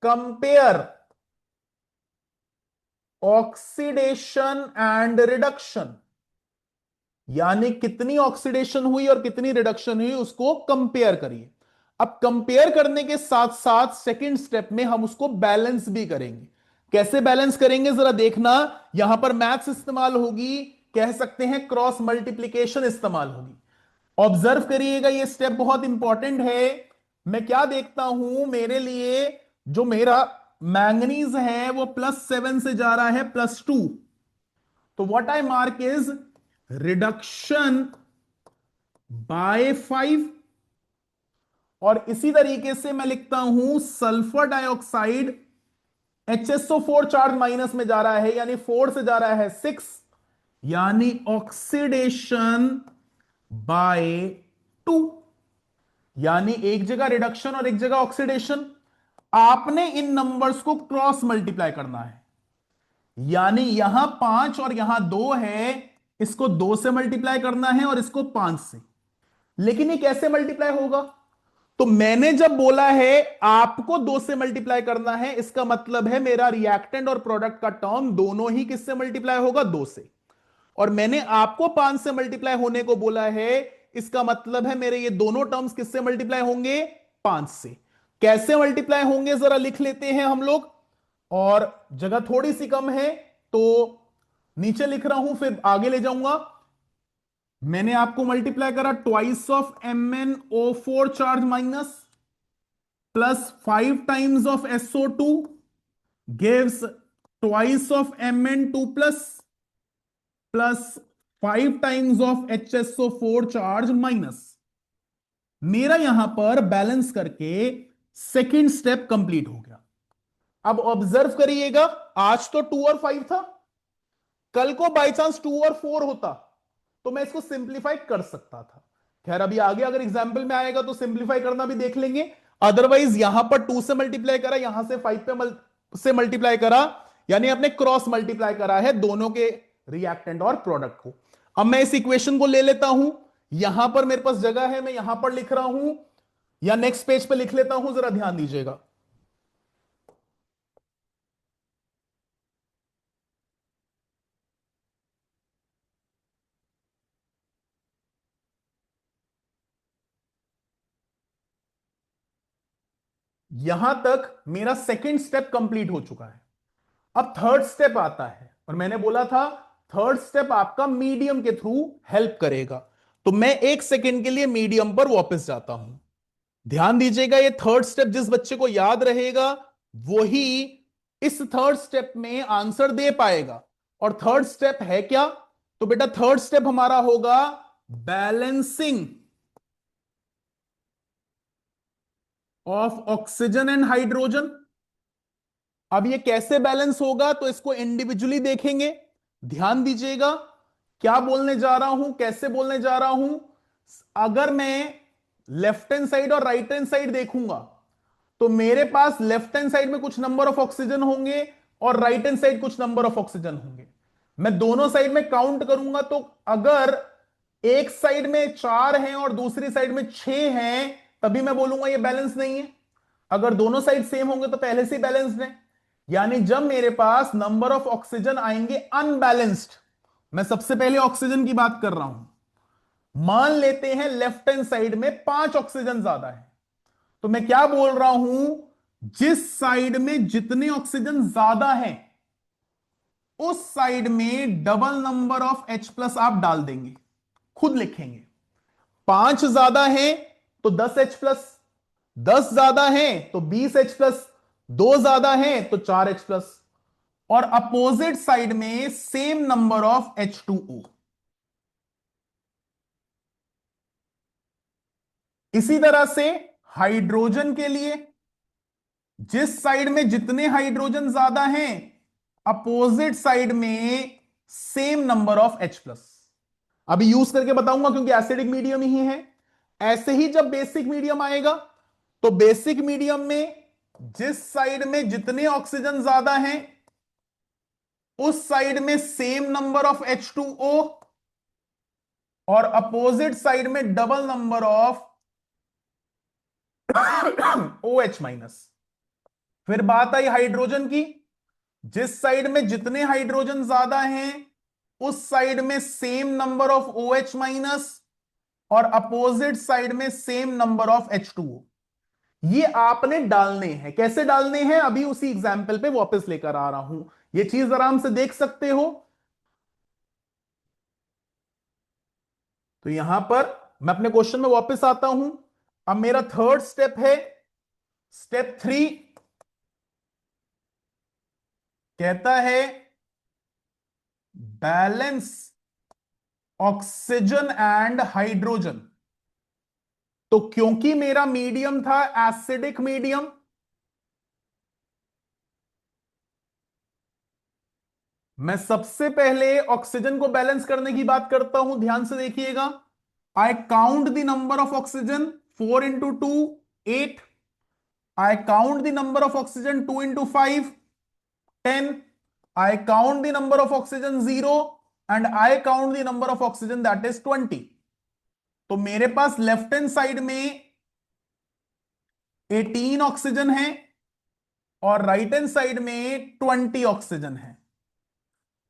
कंपेयर ऑक्सीडेशन एंड रिडक्शन, यानी कितनी ऑक्सीडेशन हुई और कितनी रिडक्शन हुई उसको कंपेयर करिए। अब कंपेयर करने के साथ साथ सेकंड स्टेप में हम उसको बैलेंस भी करेंगे। कैसे बैलेंस करेंगे जरा देखना, यहां पर मैथ्स इस्तेमाल होगी, कह सकते हैं क्रॉस मल्टीप्लीकेशन इस्तेमाल होगी। ऑब्जर्व करिएगा, ये स्टेप बहुत इंपॉर्टेंट है। मैं क्या देखता हूं, मेरे लिए जो मेरा मैंगनीज है वो +7 से जा रहा है +2, तो what I mark is reduction by 5। और इसी तरीके से मैं लिखता हूं sulphur dioxide HSO4 charge minus में जा रहा है, यानी 4 से जा रहा है 6, यानी ऑक्सीडेशन बाय 2, यानी एक जगह रिडक्शन और एक जगह ऑक्सीडेशन। आपने इन नंबर्स को क्रॉस मल्टीप्लाई करना है, यानी यहां 5 और यहां 2 है, इसको 2 से मल्टीप्लाई करना है और इसको 5 से। लेकिन ये कैसे मल्टीप्लाई होगा, तो मैंने जब बोला है आपको 2 से मल्टीप्लाई करना है, इसका मतलब है मेरा रिएक्टेंट और प्रोडक्ट का टर्म दोनों ही किससे मल्टीप्लाई होगा, 2 से। और मैंने आपको 5 से मल्टीप्लाई होने को बोला है, इसका मतलब है मेरे ये दोनों टर्म्स किससे मल्टीप्लाई होंगे, 5 से। कैसे मल्टीप्लाई होंगे जरा लिख लेते हैं हम लोग, और जगह थोड़ी सी कम है तो नीचे लिख रहा हूं फिर आगे ले जाऊंगा। मैंने आपको मल्टीप्लाई करा twice of MnO4 charge minus +5 times of SO2 gives twice of Mn2 plus 5 times of HSO4 charge minus. मेरा यहां पर बैलेंस करके सेकंड स्टेप कंप्लीट हो गया। अब ऑब्जर्व करिएगा, आज तो 2 और 5 था, कल को बाई चांस 2 और 4 होता तो मैं इसको सिंप्लीफाई कर सकता था। खैर अभी आगे अगर एग्जाम्पल में आएगा तो सिंप्लीफाई करना भी देख लेंगे। अदरवाइज यहां पर 2 से मल्टीप्लाई करा, यहां से 5 से मल्टीप्लाई करा, यानी आपने क्रॉस मल्टीप्लाई करा है दोनों के रिएक्टेंट और प्रोडक्ट को। अब मैं इस इक्वेशन को ले लेता हूं, यहां पर मेरे पास जगह है, मैं यहां पर लिख रहा हूं या नेक्स्ट पेज पे लिख लेता हूं, जरा ध्यान दीजिएगा। यहां तक मेरा सेकंड स्टेप कंप्लीट हो चुका है। अब थर्ड स्टेप आता है, और मैंने बोला था थर्ड स्टेप आपका मीडियम के थ्रू हेल्प करेगा। तो मैं एक सेकंड के लिए मीडियम पर वापस जाता हूं। ध्यान दीजिएगा, ये थर्ड स्टेप जिस बच्चे को याद रहेगा वही इस थर्ड स्टेप में आंसर दे पाएगा। और थर्ड स्टेप है क्या, तो बेटा थर्ड स्टेप हमारा होगा balancing of oxygen and hydrogen. अब ये कैसे बैलेंस होगा, तो इसको इंडिविजुअली देखेंगे। ध्यान दीजिएगा क्या बोलने जा रहा हूं, कैसे बोलने जा रहा हूं। अगर मैं लेफ्ट हैंड साइड और राइट हैंड साइड देखूंगा तो मेरे पास लेफ्ट हैंड साइड में कुछ नंबर ऑफ ऑक्सीजन होंगे और राइट हैंड साइड कुछ नंबर ऑफ ऑक्सीजन होंगे। मैं दोनों साइड में काउंट करूंगा तो अगर एक साइड में 4 हैं और दूसरी साइड में 6 हैं तभी मैं बोलूंगा ये बैलेंस नहीं है। अगर दोनों साइड सेम होंगे तो पहले से बैलेंस्ड है। यानी जब मेरे पास नंबर ऑफ ऑक्सीजन आएंगे अनबैलेंस्ड, मैं सबसे पहले ऑक्सीजन की बात कर रहा हूं, मान लेते हैं लेफ्ट हैंड साइड में 5 ऑक्सीजन ज्यादा है, तो मैं क्या बोल रहा हूं, जिस साइड में जितने ऑक्सीजन ज्यादा हैं उस साइड में double number of H plus आप डाल देंगे, खुद लिखेंगे। 5 ज्यादा है तो 10 H प्लस, 10 ज्यादा है तो 20 H प्लस, 2 ज्यादा है तो 4 H प्लस, और अपोजिट साइड में सेम नंबर ऑफ H2O। इसी तरह से हाइड्रोजन के लिए जिस साइड में जितने हाइड्रोजन ज्यादा हैं अपोजिट साइड में same number of H plus. अभी यूज करके बताऊंगा क्योंकि एसिडिक मीडियम ही है। ऐसे ही जब बेसिक मीडियम आएगा तो बेसिक मीडियम में जिस साइड में जितने ऑक्सीजन ज्यादा हैं उस साइड में सेम नंबर ऑफ H2O और अपोजिट साइड में double number of OH minus. फिर बात आई हाइड्रोजन की, जिस साइड में जितने हाइड्रोजन ज्यादा हैं उस साइड में same number of OH minus और अपोजिट साइड में सेम नंबर ऑफ H2O। ये आपने डालने हैं, कैसे डालने हैं अभी उसी एग्जाम्पल पे वापस लेकर आ रहा हूं, ये चीज आराम से देख सकते हो। तो यहां पर मैं अपने क्वेश्चन में वापस आता हूं। अब मेरा थर्ड स्टेप है, स्टेप 3 कहता है बैलेंस ऑक्सीजन एंड हाइड्रोजन। तो क्योंकि मेरा मीडियम था एसिडिक मीडियम, मैं सबसे पहले ऑक्सीजन को बैलेंस करने की बात करता हूं, ध्यान से देखिएगा। I count the number of oxygen, 4 into 2 8। I count the number of oxygen 2 into 5 10। I count the number of oxygen 0 and I count the number of oxygen that is 20। तो मेरे पास लेफ्ट हैंड साइड में 18 ऑक्सीजन है और राइट हैंड साइड में 20 ऑक्सीजन है।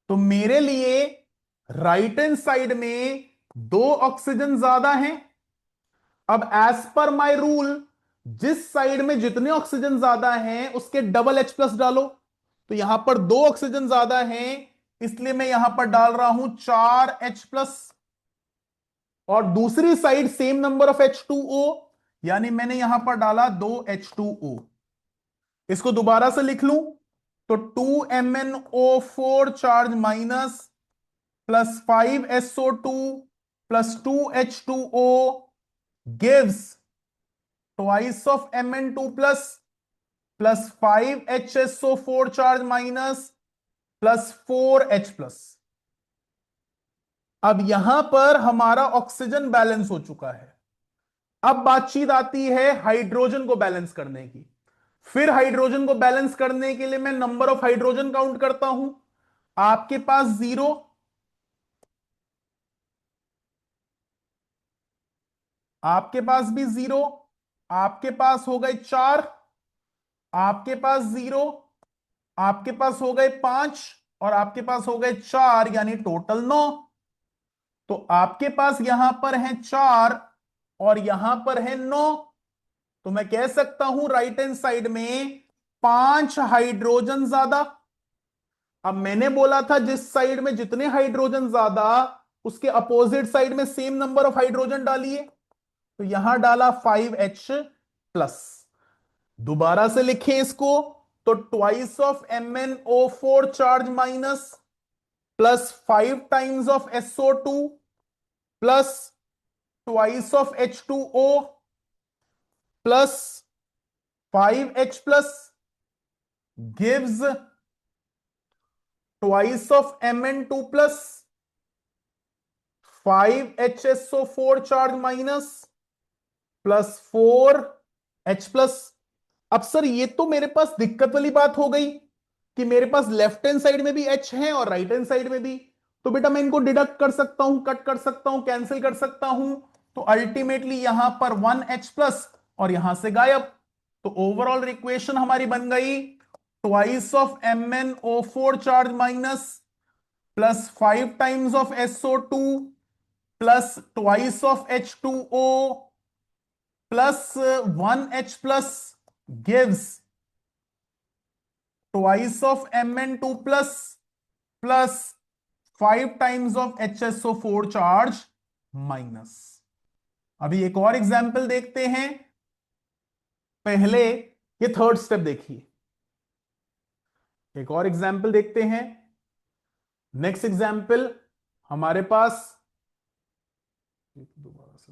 तो मेरे लिए राइट हैंड साइड में 2 ऑक्सीजन ज्यादा है। अब एज पर माय रूल जिस साइड में जितने ऑक्सीजन ज्यादा हैं उसके डबल H प्लस डालो। तो यहां पर 2 ऑक्सीजन ज्यादा हैं इसलिए मैं यहां पर डाल रहा हूं 4 H प्लस, और दूसरी side same number of H2O यानी मैंने यहां पर डाला 2 H2O। इसको दोबारा से लिख लूं तो 2MnO4 charge minus plus 5SO2 plus 2H2O gives twice of Mn2 plus 5HSO4 charge minus plus 4H plus. अब यहां पर हमारा ऑक्सीजन बैलेंस हो चुका है। अब बातचीत आती है हाइड्रोजन को बैलेंस करने की। फिर हाइड्रोजन को बैलेंस करने के लिए मैं नंबर ऑफ हाइड्रोजन काउंट करता हूं। आपके पास 0, आपके पास भी 0, आपके पास हो गए 4, आपके पास 0, आपके पास हो गए 5 और आपके पास हो गए 4 यानी टोटल 9। तो आपके पास यहां पर है 4 और यहां पर है 9। तो मैं कह सकता हूं राइट हैंड साइड में 5 हाइड्रोजन ज्यादा। अब मैंने बोला था जिस साइड में जितने हाइड्रोजन ज्यादा उसके अपोजिट साइड में सेम नंबर ऑफ हाइड्रोजन डालिए। तो यहां डाला 5H प्लस। दोबारा से लिखें इसको तो twice of MnO4 charge minus plus 5 times of SO2 plus twice of H2O plus 5H plus gives twice of Mn2 plus 5HSO4 charge minus plus 4H plus. अब सर ये तो मेरे पास दिक्कत वाली बात हो गई कि मेरे पास लेफ्ट हैंड साइड में भी H है और राइट हैंड साइड में भी। तो बेटा मैं इनको डिडक्ट कर सकता हूं, कट कर सकता हूं, कैंसिल कर सकता हूं। तो अल्टीमेटली यहां पर 1H प्लस और यहां से गायब। तो ओवरऑल इक्वेशन हमारी बन गई twice of MnO4 charge minus plus 5 times of SO2 plus twice of H2O plus 1H plus gives twice of Mn2 plus plus 5 times of HSO4 charge minus. अभी एक और एग्जाम्पल देखते हैं। पहले ये थर्ड स्टेप देखिए, एक और एग्जाम्पल देखते हैं। नेक्स्ट एग्जाम्पल हमारे पास दोबारा से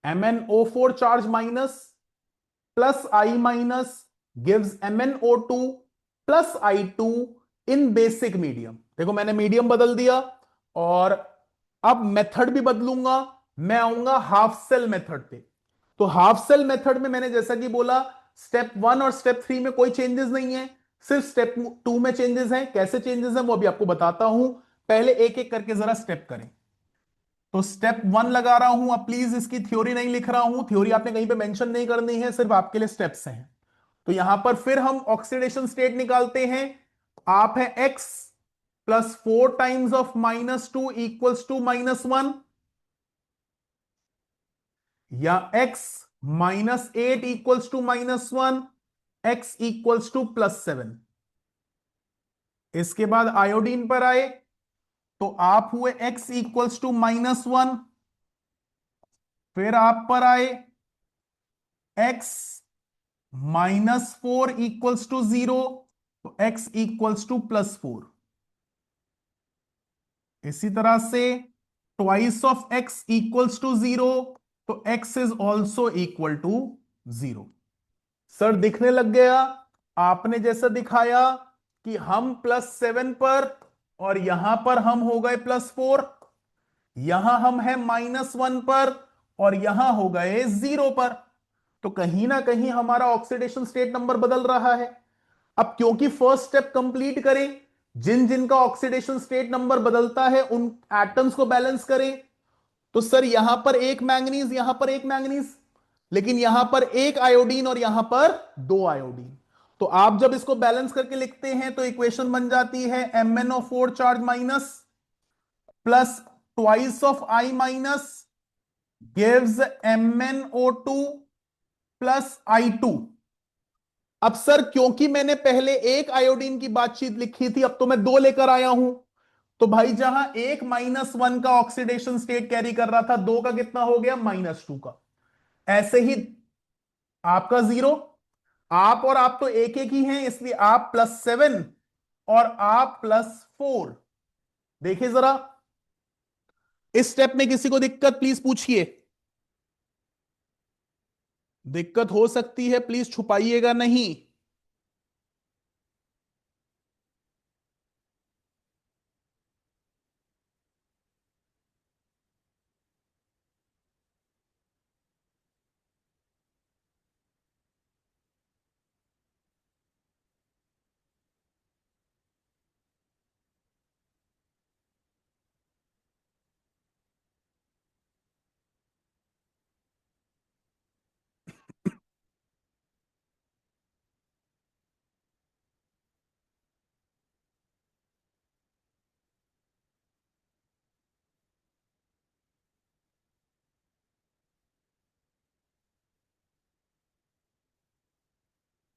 MnO4 charge minus plus I minus gives MnO2 plus I2 in basic medium. देखो मैंने मीडियम बदल दिया और अब मेथड भी बदलूंगा, मैं आऊंगा हाफ सेल मेथड पे। तो हाफ सेल मेथड में मैंने जैसा कि बोला स्टेप 1 और स्टेप 3 में कोई चेंजेस नहीं है, सिर्फ स्टेप 2 में चेंजेस हैं। कैसे चेंजेस हैं वो अभी आपको बताता हूं, पहले एक एक करके जरा स्टेप करें। तो स्टेप 1 लगा रहा हूं, अब प्लीज इसकी थ्योरी नहीं लिख रहा हूं, थ्योरी आपने कहीं पे मेंशन नहीं करनी है, सिर्फ आपके लिए स्टेप्स हैं। तो यहां पर फिर हम ऑक्सीडेशन स्टेट निकालते हैं। आप है x plus 4 times of -2 equals to -1, या x -8 equals to -1, x equals to +7। इसके बाद आयोडीन पर आए तो आप हुए x इक्वल्स टू -1, फिर आप पर आए x -4 इक्वल्स टू 0, तो x इक्वल्स टू +4। इसी तरह से twice of x equals to 0, तो x is also equal to 0। Sir दिखने लग गया आपने जैसा दिखाया कि हम +7 पर और यहां पर हम हो गए +4, यहां हम है -1 पर और यहां हो गए 0 पर। तो कहीं ना कहीं हमारा ऑक्सीडेशन स्टेट नंबर बदल रहा है। अब क्योंकि फर्स्ट स्टेप कंप्लीट करें, जिन जिन का ऑक्सीडेशन स्टेट नंबर बदलता है उन एटम्स को बैलेंस करें। तो सर यहां पर एक मैंगनीज, यहां पर एक मैंगनीज, लेकिन यहां पर एक आयोडीन और यहां पर दो आयोडीन। तो आप जब इसको बैलेंस करके लिखते हैं तो इक्वेशन बन जाती है MnO4 charge minus plus twice of I minus gives MnO2 plus I2। अब सर क्योंकि मैंने पहले एक आयोडीन की बातचीत लिखी थी, अब तो मैं दो लेकर आया हूं। तो भाई जहां एक -1 का ऑक्सीडेशन स्टेट कैरी कर रहा था, दो का कितना हो गया -2 का। ऐसे ही आपका 0, आप और आप तो एक एक ही हैं, इसलिए आप +7 और आप +4। देखिए जरा इस स्टेप में किसी को दिक्कत प्लीज पूछिए, दिक्कत हो सकती है प्लीज छुपाइएगा नहीं।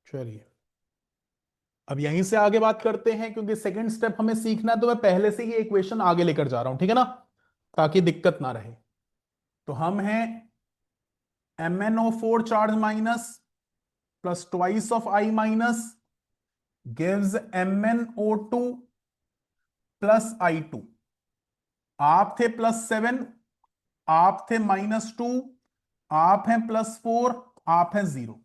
चलिए अब यहीं से आगे बात करते हैं, क्योंकि सेकंड स्टेप हमें सीखना है, तो मैं पहले से ही इक्वेशन आगे लेकर जा रहा हूं, ठीक है ना, ताकि दिक्कत ना रहे। तो हम हैं MnO4 charge minus plus twice of I minus gives MnO2 plus I2। आप थे +7, आप थे -2, आप हैं +4, आप हैं 0।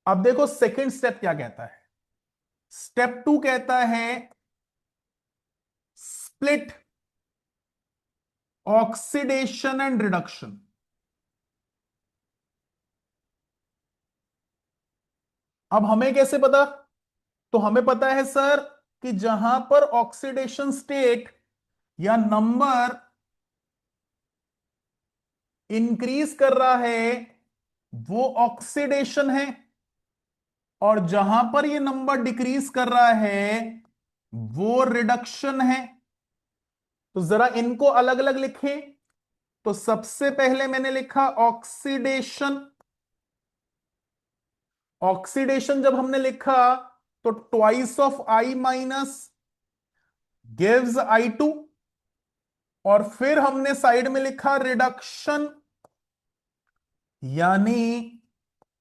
अब देखो सेकंड स्टेप क्या कहता है। स्टेप 2 कहता है स्प्लिट ऑक्सीडेशन एंड रिडक्शन। अब हमें कैसे पता? तो हमें पता है सर कि जहां पर ऑक्सीडेशन स्टेट या नंबर इंक्रीज कर रहा है वो ऑक्सीडेशन है, और जहां पर ये नंबर डिक्रीज कर रहा है वो रिडक्शन है। तो जरा इनको अलग अलग लिखें। तो सबसे पहले मैंने लिखा ऑक्सीडेशन। ऑक्सीडेशन जब हमने लिखा तो twice of I minus gives I2, और फिर हमने साइड में लिखा रिडक्शन, यानी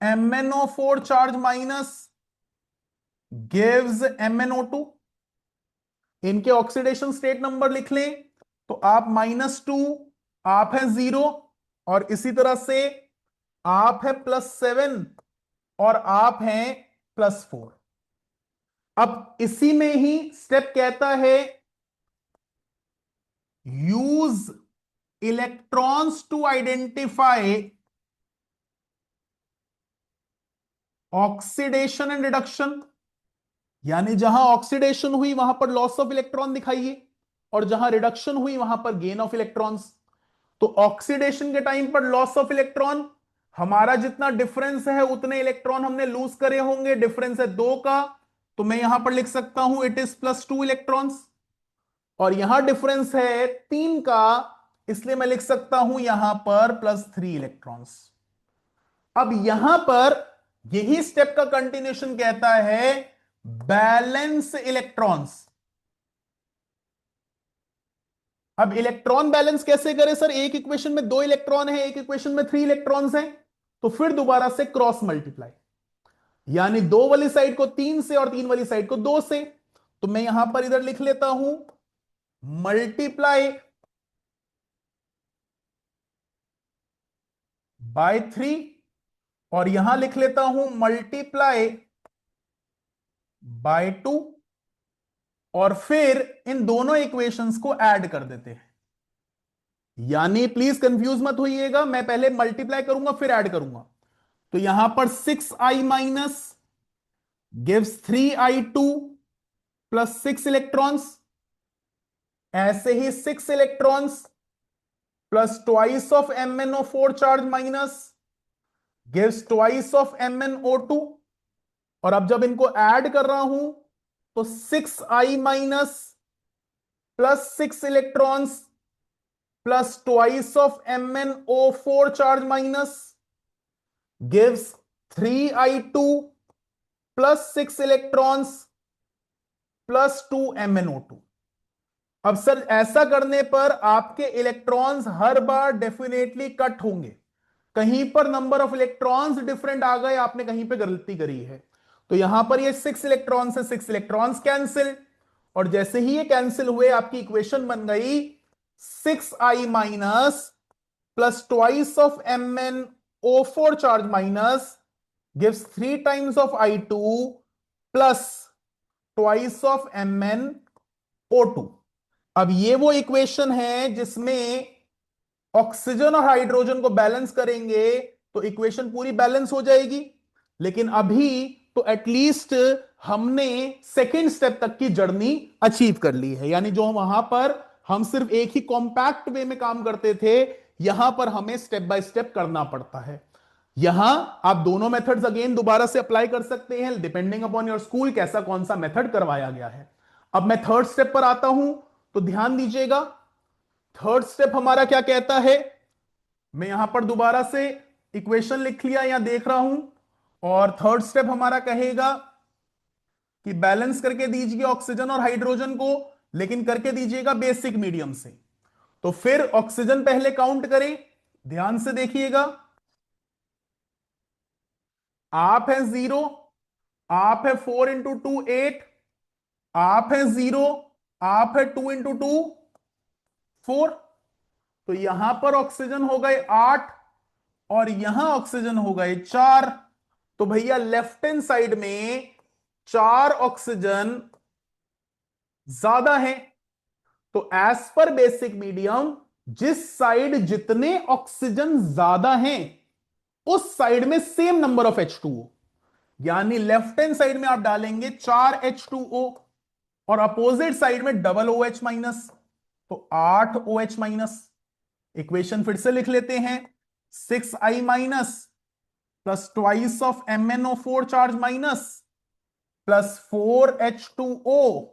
MnO4 charge minus gives MnO2। इनके ऑक्सीडेशन स्टेट नंबर लिख लें तो आप -2, आप है 0, और इसी तरह से आप है +7, और आप हैं +4। अब इसी में ही स्टेप कहता है use electrons to identify oxidation and reduction, यानी जहां ऑक्सीडेशन हुई वहां पर लॉस ऑफ इलेक्ट्रॉन दिखाइए, और जहां रिडक्शन हुई वहां पर गेन ऑफ इलेक्ट्रॉन्स। तो ऑक्सीडेशन के टाइम पर लॉस ऑफ इलेक्ट्रॉन, हमारा जितना डिफरेंस है उतने इलेक्ट्रॉन हमने लूज करे होंगे, डिफरेंस है 2 का, तो मैं यहां पर लिख सकता हूं इट इज +2 इलेक्ट्रॉन्स। और यहां डिफरेंस है 3 का, इसलिए मैं लिख सकता हूं यहां पर +3 इलेक्ट्रॉन्स। अब यहां पर यही स्टेप का कंटिन्यूशन कहता है बैलेंस इलेक्ट्रॉन्स। अब इलेक्ट्रॉन बैलेंस कैसे करें सर? एक इक्वेशन में 2 इलेक्ट्रॉन है, एक इक्वेशन में 3 इलेक्ट्रॉन्स हैं, तो फिर दोबारा से क्रॉस मल्टीप्लाई, यानी 2 वाली साइड को 3 से और 3 वाली साइड को 2 से। तो मैं यहां पर इधर लिख लेता हूं मल्टीप्लाई बाय 3, और यहां लिख लेता हूं मल्टीप्लाई बाय 2, और फिर इन दोनों इक्वेशंस को ऐड कर देते हैं। यानी प्लीज कंफ्यूज मत होइएगा, मैं पहले मल्टीप्लाई करूंगा फिर ऐड करूंगा। तो यहां पर 6I minus gives 3I2 +6 electrons, ऐसे ही 6 electrons plus twice of MnO4 charge minus gives twice of MnO2। और अब जब इनको ऐड कर रहा हूं तो 6I minus +6 electrons plus twice of MnO4 charge minus gives 3I2 +6 electrons +2 MnO2। अब सर ऐसा करने पर आपके इलेक्ट्रॉन्स हर बार डेफिनेटली कट होंगे, कहीं पर नंबर ऑफ इलेक्ट्रॉन्स डिफरेंट आ गए, आपने कहीं पे गलती करी है। तो यहां पर ये 6 इलेक्ट्रॉन्स है, 6 इलेक्ट्रॉन्स कैंसिल, और जैसे ही ये कैंसिल हुए आपकी इक्वेशन बन गई 6I minus plus twice of MnO4 charge minus gives 3 times of I2 plus twice of MnO2। अब ये वो इक्वेशन है जिसमें ऑक्सीजन और हाइड्रोजन को बैलेंस करेंगे तो इक्वेशन पूरी बैलेंस हो जाएगी। लेकिन अभी तो एटलीस्ट हमने सेकेंड स्टेप तक की जर्नी अचीव कर ली है, यानी जो वहां पर हम सिर्फ एक ही कॉम्पैक्ट वे में काम करते थे, यहां पर हमें स्टेप बाय स्टेप करना पड़ता है। यहां आप दोनों मेथड्स अगेन दोबारा से अप्लाई कर सकते हैं डिपेंडिंग अपॉन योर स्कूल कैसा कौन सा मेथड करवाया गया है। अब मैं थर्ड स्टेप पर आता हूं, तो ध्यान दीजिएगा थर्ड स्टेप हमारा क्या कहता है। मैं यहां पर दोबारा से इक्वेशन लिख लिया या देख रहा हूं, और थर्ड स्टेप हमारा कहेगा कि बैलेंस करके दीजिए ऑक्सीजन और हाइड्रोजन को, लेकिन करके दीजिएगा बेसिक मीडियम से। तो फिर ऑक्सीजन पहले काउंट करें, ध्यान से देखिएगा, आप है 0, आप है 4 × 2 8, आप है 0, आप है 2 × 2 4। तो यहां पर ऑक्सीजन हो गए 8, और यहां ऑक्सीजन हो गए 4। तो भैया लेफ्ट हैंड साइड में 4 ऑक्सीजन ज्यादा है। तो एज पर बेसिक मीडियम जिस साइड जितने ऑक्सीजन ज्यादा हैं उस साइड में सेम नंबर ऑफ H2O, यानी लेफ्ट हैंड साइड में आप डालेंगे 4H2O और अपोजिट साइड में डबल OH माइनस, तो 8OH माइनस। इक्वेशन फिर से लिख लेते हैं, 6I minus plus twice of MnO4 charge minus plus 4H2O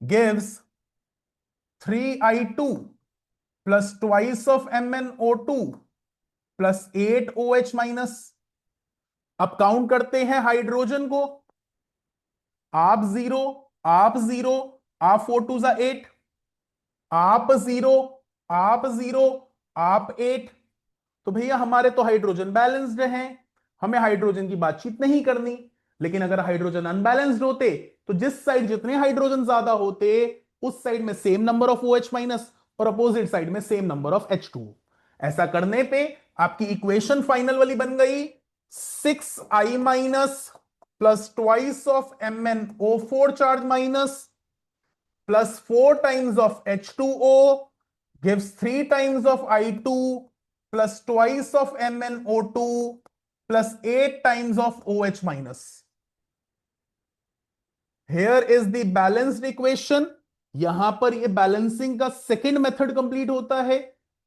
gives 3I2 plus twice of MnO2 plus 8OH minus. अब काउंट करते हैं हाइड्रोजन को, आप जीरो, आप जीरो, आप 4 2 8, आप जीरो, आप जीरो, आप 8। तो भैया हमारे तो हाइड्रोजन बैलेंस्ड हैं, हमें हाइड्रोजन की बातचीत नहीं करनी। लेकिन अगर हाइड्रोजन अनबैलेंस्ड होते तो जिस साइड जितने हाइड्रोजन ज्यादा होते उस साइड में same number of OH minus और अपोजिट साइड में सेम नंबर ऑफ H2O। ऐसा करने पे आपकी इक्वेशन फाइनल वाली बन गई, 6I minus plus twice of MnO4 charge minus plus 4 times of H2O gives 3 times of I2 plus twice of MnO2 plus 8 times of OH minus. Here is the balanced equation. यहां पर ये बैलेंसिंग का सेकंड मेथड कंप्लीट होता है।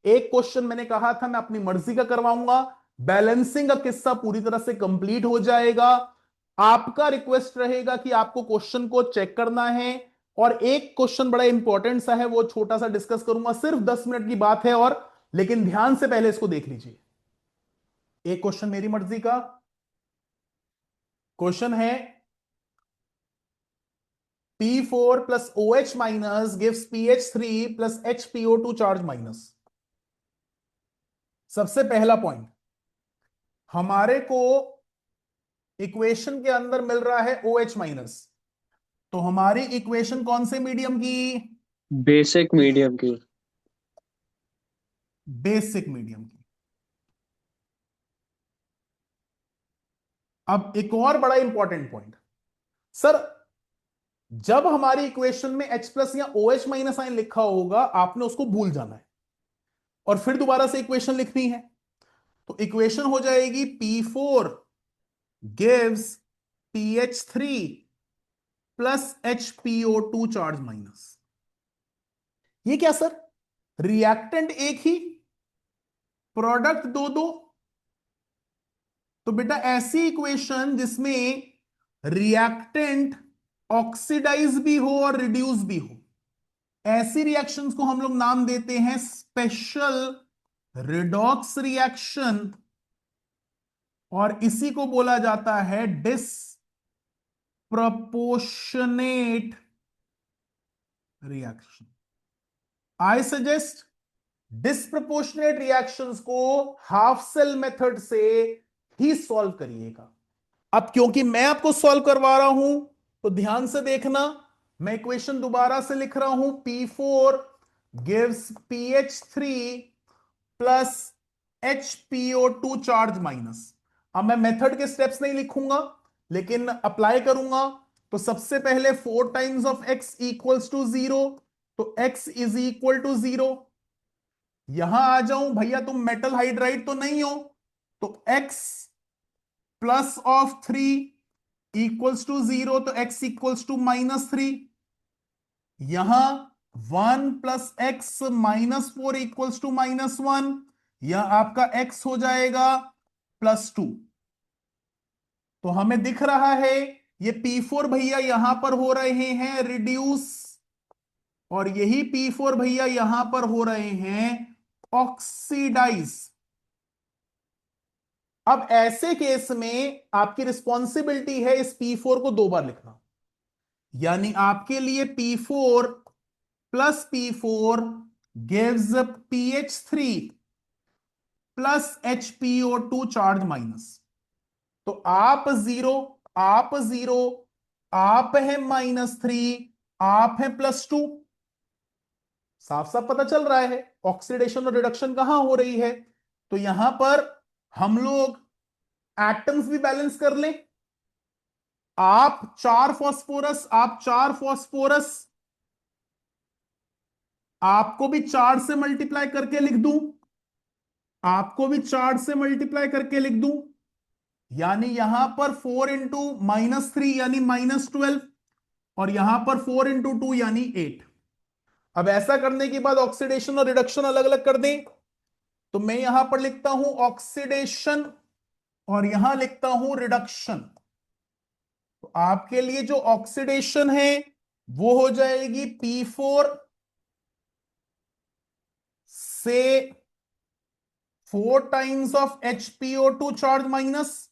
एक क्वेश्चन मैंने कहा था मैं अपनी मर्जी का करवाऊंगा, बैलेंसिंग का किस्सा पूरी तरह से कंप्लीट हो जाएगा। आपका रिक्वेस्ट रहेगा कि आपको क्वेश्चन को चेक करना है, और एक क्वेश्चन बड़ा इंपॉर्टेंट सा है वो छोटा सा डिस्कस करूंगा, सिर्फ 10 मिनट की बात है। और लेकिन ध्यान से पहले इसको देख लीजिए। एक क्वेश्चन मेरी मर्जी का क्वेश्चन है, P4 plus OH minus gives PH3 plus HPO2 charge minus. सबसे पहला पॉइंट, हमारे को इक्वेशन के अंदर मिल रहा है OH माइनस, तो हमारी इक्वेशन कौन से मीडियम की? बेसिक मीडियम की। बेसिक मीडियम की। अब एक और बड़ा इंपॉर्टेंट पॉइंट, सर जब हमारी इक्वेशन में H प्लस या OH माइनस साइन लिखा होगा आपने उसको भूल जाना है और फिर दोबारा से इक्वेशन लिखनी है। तो इक्वेशन हो जाएगी P4 gives PH3 plus HPO2 charge minus. ये क्या सर, रिएक्टेंट एक ही, प्रोडक्ट दो दो। तो बेटा ऐसी इक्वेशन जिसमें रिएक्टेंट ऑक्सीडाइज भी हो और रिड्यूस भी हो, ऐसी रिएक्शंस को हम लोग नाम देते हैं स्पेशल रिडॉक्स रिएक्शन, और इसी को बोला जाता है disproportionate reaction. I suggest disproportionate reactions को हाफ सेल मेथड से ही सॉल्व करिएगा। अब क्योंकि मैं आपको सॉल्व करवा रहा हूं तो ध्यान से देखना, मैं इक्वेशन दोबारा से लिख रहा हूं, P4 gives PH3 plus HPO2 charge minus. अब मैं मेथड के स्टेप्स नहीं लिखूंगा लेकिन अप्लाई करूंगा। तो सबसे पहले 4 times of x equals to 0, तो x इज इक्वल टू 0। यहां आ जाऊं, भैया तुम मेटल हाइड्राइड तो नहीं हो, तो x plus of 3 equals to 0, तो x इक्वल्स टू -3। यहां 1 प्लस एक्स -4 इक्वल्स टू -1, यह आपका x हो जाएगा +2। तो हमें दिख रहा है ये P4 भैया यहां पर हो रहे हैं रिड्यूस, और यही P4 भैया यहां पर हो रहे हैं ऑक्सीडाइज। अब ऐसे केस में आपकी रिस्पॉन्सिबिलिटी है इस P4 को 2 बार लिखना, यानी आपके लिए P4 plus P4 gives PH3 plus HPO2 charge minus. तो आप जीरो, आप जीरो, आप है -3, आप है +2। साफ साफ पता चल रहा है ऑक्सीडेशन और रिडक्शन कहां हो रही है। तो यहां पर हम लोग एटम्स भी बैलेंस कर लें। आप 4 फास्फोरस, आप 4 फास्फोरस, आपको भी 4 से मल्टीप्लाई करके लिख दूं, आपको भी 4 से मल्टीप्लाई करके लिख दूं, यानी यहां पर 4 × -3 यानी -12, और यहां पर 4 × 2 यानी 8। अब ऐसा करने के बाद ऑक्सीडेशन और रिडक्शन अलग अलग कर दें, तो मैं यहां पर लिखता हूं ऑक्सीडेशन और यहां लिखता हूं रिडक्शन। तो आपके लिए जो ऑक्सीडेशन है वो हो जाएगी P4 से 4 times of HPO2 charge minus,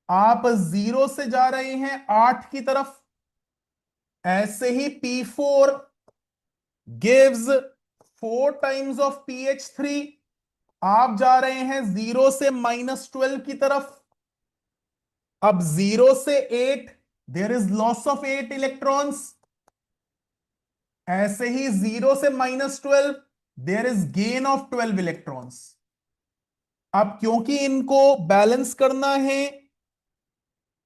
आप 0 से जा रहे हैं 8 की तरफ, ऐसे ही P4 gives 4 times of PH3, आप जा रहे हैं 0 से -12 की तरफ। अब 0 से 8 there is loss of 8 electrons, ऐसे ही 0 से -12 there is gain of 12 electrons. अब क्योंकि इनको बैलेंस करना है,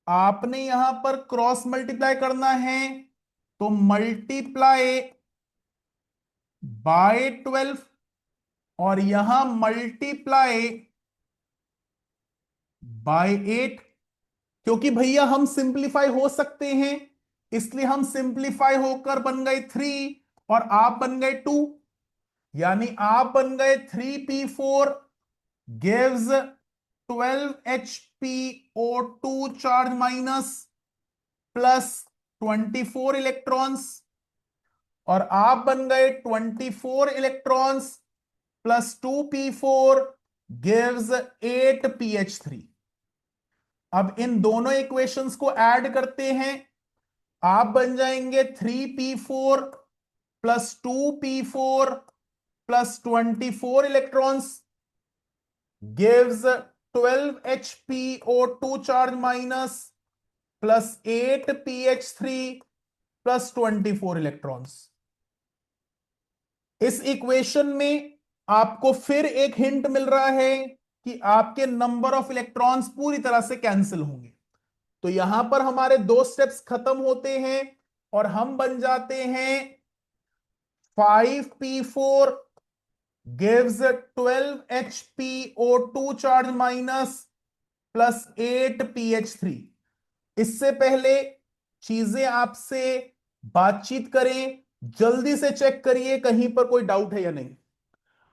आपने यहां पर क्रॉस मल्टीप्लाई करना है, तो मल्टीप्लाई बाय 12 और यहां मल्टीप्लाई बाय 8। क्योंकि भैया हम सिंप्लीफाई हो सकते हैं, इसलिए हम सिंप्लीफाई होकर बन गए 3 और आप बन गए 2, यानी आप बन गए 3P4 gives 12 HPO2 charge minus plus 24 electrons, और आप बन गए 24 electrons plus 2P4 gives 8PH3। अब इन दोनों इक्वेशंस को ऐड करते हैं, आप बन जाएंगे 3P4 plus 2P4 plus 24 electrons gives 12 HPO2 charge minus plus 8PH3 plus 24 electrons. इस इक्वेशन में आपको फिर एक हिंट मिल रहा है कि आपके नंबर ऑफ इलेक्ट्रॉन्स पूरी तरह से कैंसिल होंगे। तो यहां पर हमारे 2 स्टेप्स खत्म होते हैं और हम बन जाते हैं 5P4 gives 12 HPO2 charge minus plus 8PH3। इससे पहले चीजें आपसे बातचीत करें, जल्दी से चेक करिए कहीं पर कोई डाउट है या नहीं।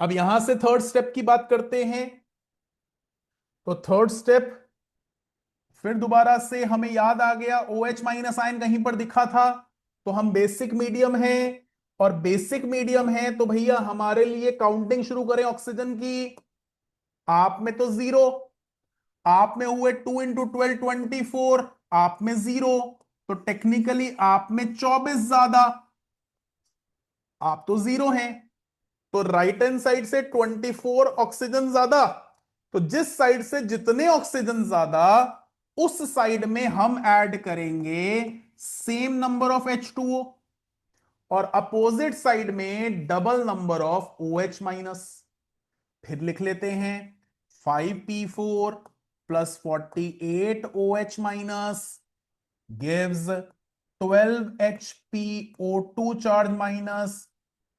अब यहां से थर्ड स्टेप की बात करते हैं। तो थर्ड स्टेप फिर दोबारा से हमें याद आ गया, OH माइनस आयन कहीं पर दिखा था, तो हम बेसिक मीडियम है, और बेसिक मीडियम है तो भैया हमारे लिए काउंटिंग शुरू करें ऑक्सीजन की। आप में तो 0, आप में हुए 2 × 12 24, आप में 0, तो टेक्निकली आप में 24 ज्यादा, आप तो 0 हैं, तो राइट हैंड साइड से 24 ऑक्सीजन ज्यादा। तो जिस साइड से जितने ऑक्सीजन ज्यादा, उस साइड में हम ऐड करेंगे सेम नंबर ऑफ H2O, और अपोजिट साइड में double number of OH minus. फिर लिख लेते हैं 5P4 plus 48 OH minus gives 12 HPO2 charge minus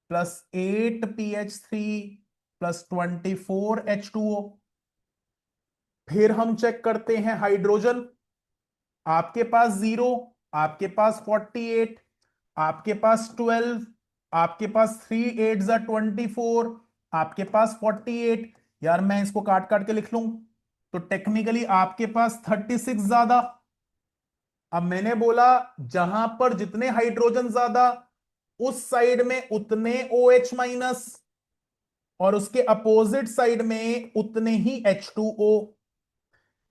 plus 8PH3 plus 24 H2O। फिर हम चेक करते हैं हाइड्रोजन, आपके पास 0, आपके पास 48, आपके पास 12, आपके पास 3 8 जा 24, आपके पास 48। यार मैं इसको काट काट के लिख लूं तो टेक्निकली आपके पास 36 ज्यादा। अब मैंने बोला जहां पर जितने हाइड्रोजन ज्यादा, उस साइड में उतने OH माइनस, और उसके अपोजिट साइड में उतने ही H2O।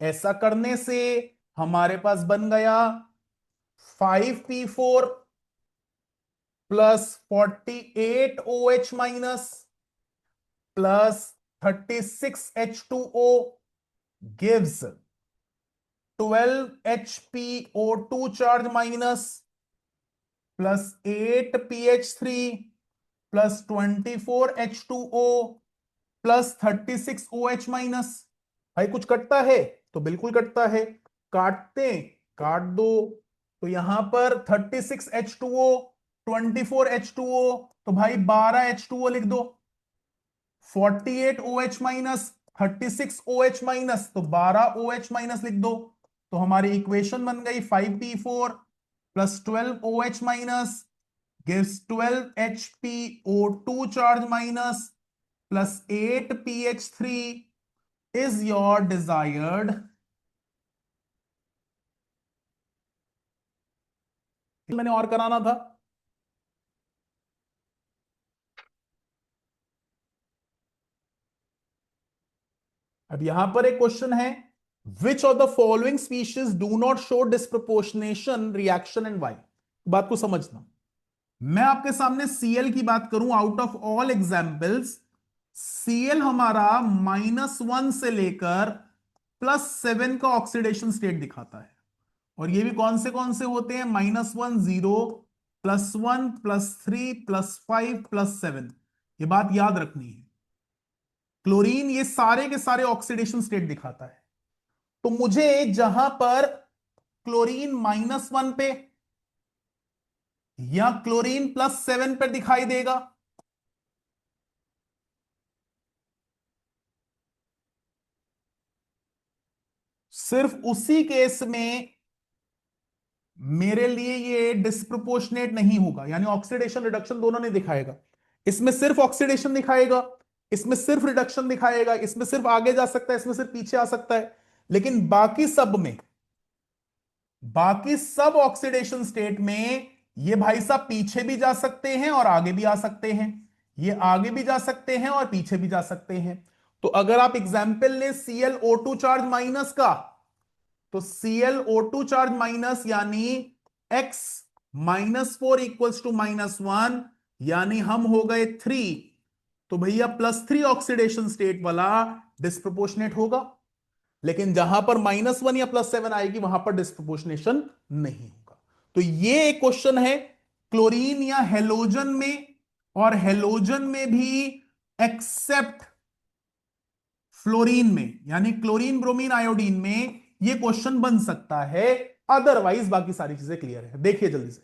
ऐसा करने से हमारे पास बन गया 5P4 plus 48 OH minus plus 36 H2O gives 12 HPO2 charge minus plus 8PH3 plus 24 H2O plus 36 OH minus. भाई कुछ कटता है तो बिल्कुल कटता है, काटते काट दो। तो यहां पर 36 H2O 24 H2O तो भाई 12H2O लिख दो। 48OH माइनस 36OH माइनस, तो 12OH माइनस लिख दो। तो हमारी इक्वेशन बन गई 5P4 plus 12OH minus gives 12HPO2 charge minus plus 8PH3 is your desired। मैंने और कराना था। अब यहां पर एक क्वेश्चन है, which of the following species do not show disproportionation reaction and why. बात को समझना, मैं आपके सामने सीएल की बात करूं, out of all examples CL हमारा -1 से लेकर +7 का ऑक्सीडेशन स्टेट दिखाता है। और ये भी कौन से होते हैं, -1 0 +1 +3 +5 +7। ये बात याद रखनी है। क्लोरीन ये सारे के सारे ऑक्सीडेशन स्टेट दिखाता है। तो मुझे जहां पर क्लोरीन -1 पे या क्लोरीन +7 पे दिखाई देगा, सिर्फ उसी केस में मेरे लिए ये डिस्प्रोपोर्शनेट नहीं होगा, यानी ऑक्सीडेशन रिडक्शन दोनों नहीं दिखाएगा। इसमें सिर्फ ऑक्सीडेशन दिखाएगा, इसमें सिर्फ रिडक्शन दिखाएगा, इसमें सिर्फ आगे जा सकता है, इसमें सिर्फ पीछे आ सकता है। लेकिन बाकी सब में, बाकी सब ऑक्सीडेशन स्टेट में ये भाई साहब पीछे भी जा सकते हैं और आगे भी आ सकते हैं। ये आगे भी जा सकते हैं और पीछे भी जा सकते हैं। तो अगर आप एग्जाम्पल ले ClO2 चार्ज माइनस का, तो ClO2 चार्ज माइनस यानी x -4 इक्वल्स टू -1, यानी हम हो गए 3। तो भैया +3 ऑक्सीडेशन स्टेट वाला डिस्प्रोपोर्शनेट होगा। लेकिन जहां पर -1 या +7 आएगी वहां पर डिस्प्रोपोर्शनेशन नहीं होगा। तो ये एक क्वेश्चन है क्लोरीन या हेलोजन में, और हेलोजन में भी एक्सेप्ट फ्लोरीन में, यानी क्लोरीन ब्रोमीन आयोडीन में ये क्वेश्चन बन सकता है। अदरवाइज बाकी सारी चीजें क्लियर है। देखिए जल्दी से,